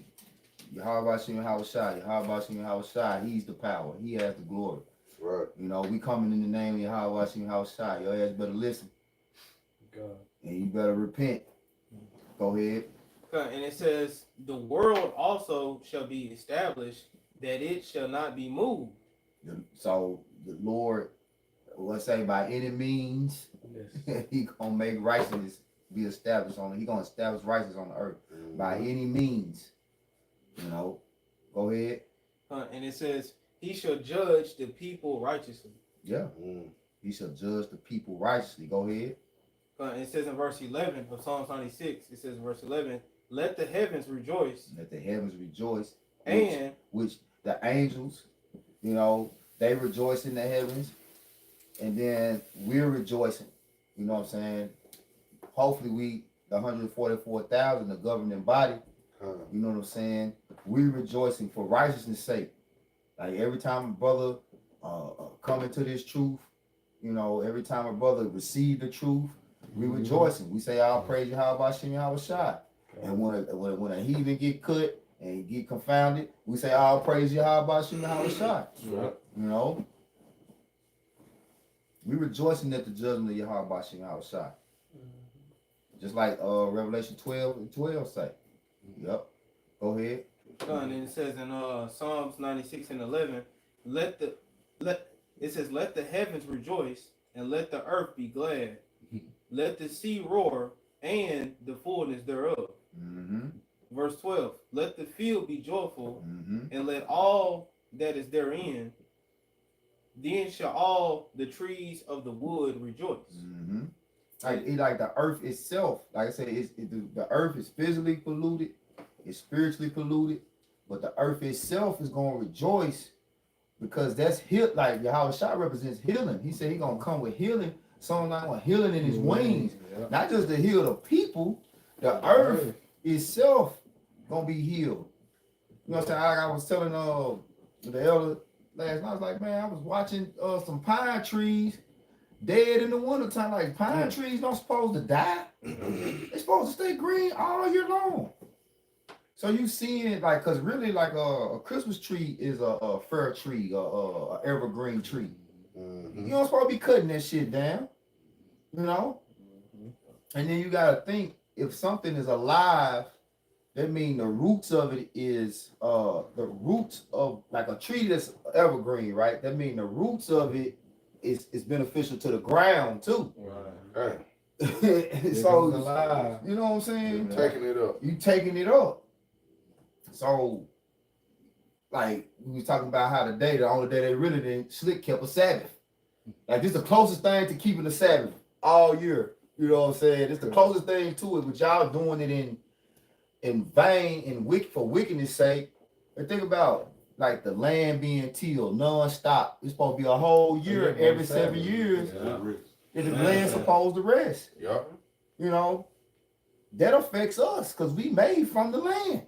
S3: Yahweh Hashem Yahushua, he's the power. He has the glory.
S6: Right.
S3: You know, we coming in the name of Yahweh Hashem Yahushua. Your ass better listen.
S1: God.
S3: And you better repent. Go ahead.
S10: And it says, the world also shall be established, that it shall not be moved.
S3: So the Lord, let's say by any means,
S1: Yes.
S3: he gonna make righteousness be established on it. He gonna establish righteousness on the earth by any means. You know, go ahead.
S10: And it says, he shall judge the people righteously.
S3: Yeah, he shall judge the people righteously. Go ahead.
S10: It says in verse 11 of Psalms 96, it says in verse 11, let the heavens rejoice.
S3: Let the heavens rejoice.
S10: And
S3: which the angels, you know, they rejoice in the heavens, and then we're rejoicing. You know what I'm saying? Hopefully the 144,000, the governing body, you know what I'm saying? We're rejoicing for righteousness' sake. Like every time a brother come into this truth, you know, every time a brother receive the truth, we rejoicing. We say, "I'll praise you, how about Shem Yahushua." And when a heathen get cut and get confounded, we say, "I'll praise you, how about Shem Yahushua." You know, we rejoicing at the judgment of Yahweh Bashem Yahushua. Just like Revelation 12 and 12 say. Yep. Go ahead.
S10: and it says in Psalms 96 and 11, let the heavens rejoice and let the earth be glad. Let the sea roar and the fullness thereof.
S3: Mm-hmm.
S10: Verse 12, let the field be joyful
S3: Mm-hmm.
S10: and let all that is therein. Then shall all the trees of the wood rejoice.
S3: Mm-hmm. Like the earth itself, like I said, the earth is physically polluted, it's spiritually polluted, but the earth itself is going to rejoice because that's healed. Like Yahushua represents healing. He said he's going to come with healing. Psalm 91, healing in his wings, not just to heal the people, the earth itself going to be healed. You know what I'm saying? I was telling the elder last night, I was like, man, I was watching some pine trees dead in the wintertime. Like pine trees don't supposed to die. They're supposed to stay green all year long. So you seeing it like, cause really like a Christmas tree is a fir tree, a evergreen tree. You don't supposed to be cutting that shit down, you know? And then you gotta think, if something is alive, that means the roots of it is the roots of like a tree that's evergreen, right? That means the roots of it is beneficial to the ground too.
S6: Right.
S3: So you know what I'm saying?
S6: Taking it up.
S3: You taking it up. So like we was talking about how the only day they really didn't slick kept a Sabbath. Like this is the closest thing to keeping the Sabbath all year. You know what I'm saying? It's the closest thing to it, but y'all doing it in vain and for wickedness' sake. And think about like the land being tilled non-stop. It's supposed to be a whole year every 7 years. If the land's supposed to rest.
S6: Yeah.
S3: You know, that affects us because we made from the land.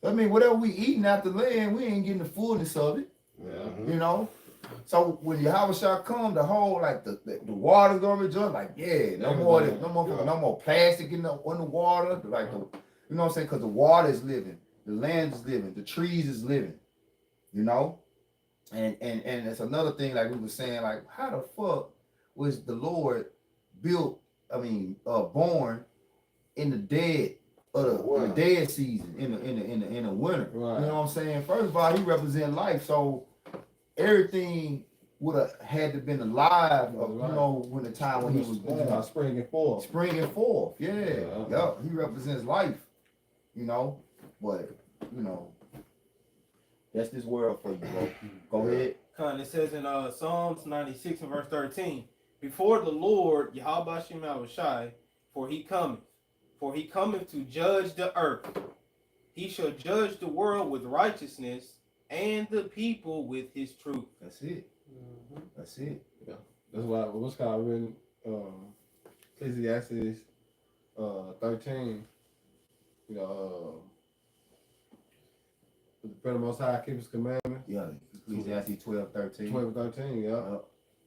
S3: I mean, whatever we eating out the land, we ain't getting the fullness of it. You know, So when Yahweh shall come, the whole like the water's gonna rejoice. Like no more plastic in the water. Like you know what I'm saying? Because the water is living, the land is living, the trees is living. You know, and it's another thing like we were saying, like how the fuck was the Lord built? I mean, born in the dead of the dead season in the winter.
S4: Right.
S3: You know what I'm saying? First of all, he represents life, so everything would have had to been alive. You know, when the time when he was born,
S4: springing forth.
S3: Yeah. He represents life. You know, but you know. That's this world for you, bro. Go ahead.
S10: It says in Psalms 96 and verse 13, before the Lord, Yahweh Shem Yahushai, for he cometh to judge the earth. He shall judge the world with righteousness and the people with his truth.
S3: That's it. That's it.
S4: Yeah. That's why what's called written Ecclesiastes 13. You know, the Most High keep his commandments.
S3: Yeah, Ecclesiastes 12:13.
S4: 12:13, yeah.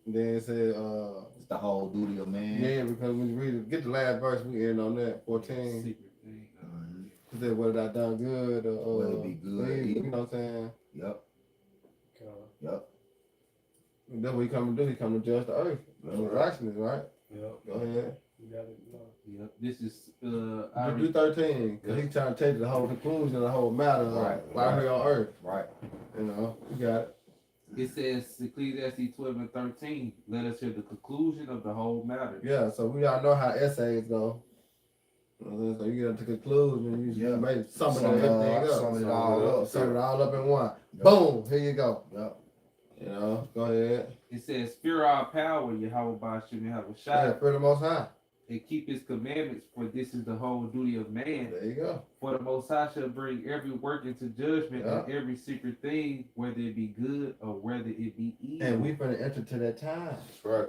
S4: And then it said
S3: it's the whole duty of man.
S4: Yeah, because when you read it, get the last verse, we end on that, 14.
S8: Secret thing.
S4: It said, whether I done good or
S3: whether it be good,
S4: you know what I'm saying?
S3: Yep.
S4: That's what he come to do. He come to judge the earth. That's righteousness, right?
S1: Yep.
S4: Go ahead.
S1: You got it.
S8: Yep. This is
S4: do 13, because he trying to take the whole conclusion of the whole matter right here on earth.
S3: Right.
S4: You know, you got it.
S8: It says Ecclesiastes 12 and 13. Let us hear the conclusion of the whole matter.
S4: Yeah, so we all know how essays go. So you get to conclusion and you make sum it all up in one. Yep. Boom, here you go.
S3: Yep.
S4: You know, go ahead.
S8: It says, fear our power, Yahweh Ba'ashem Yahushai.
S4: Yeah, fear the Most High.
S8: And keep his commandments, for this is the whole duty of man.
S4: There you go.
S8: For the Most High shall bring every work into judgment and every secret thing, whether it be good or whether it be evil.
S4: And we finna enter to that time.
S6: That's right.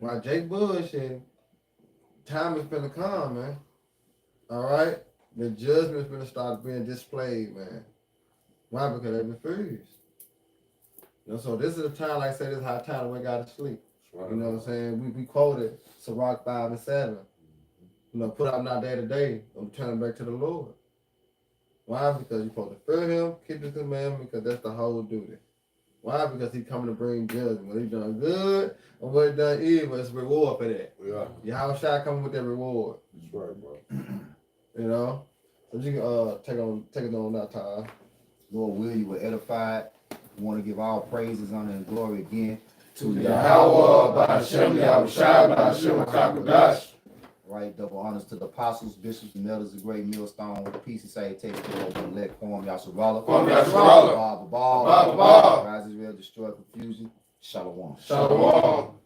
S4: While Jake Bush and time is finna come, man. All right? The judgment's finna start being displayed, man. Why? Because they refused. You know, so this is the time, like I said, this is how time to wake out of sleep. Right. You know what I'm saying? We quoted Sirach 5 and 7. You know, put out not day to day, I'm turning back to the Lord. Why? Because you're supposed to fear him, keep his commandment, because that's the whole duty. Why? Because he's coming to bring judgment. Whether he's done good or whether he's done evil, it's reward for that.
S6: Yeah.
S4: Yahweh Shai coming with that reward.
S6: That's right, bro.
S4: You know? So you can take it on that time.
S3: Lord will, you were edified. We want to give all praises, honor, and glory again
S6: to Yahweh, Ba'ashem, Yahushai, Ba'ashem, HaKadosh.
S3: Right, double honors to the apostles, bishops, and elders of Great Millstone. Peace and salutations to those who elect Kwam Yasharallah. Bob, Rise Israel, destroy confusion. Shalom.
S6: Shalom.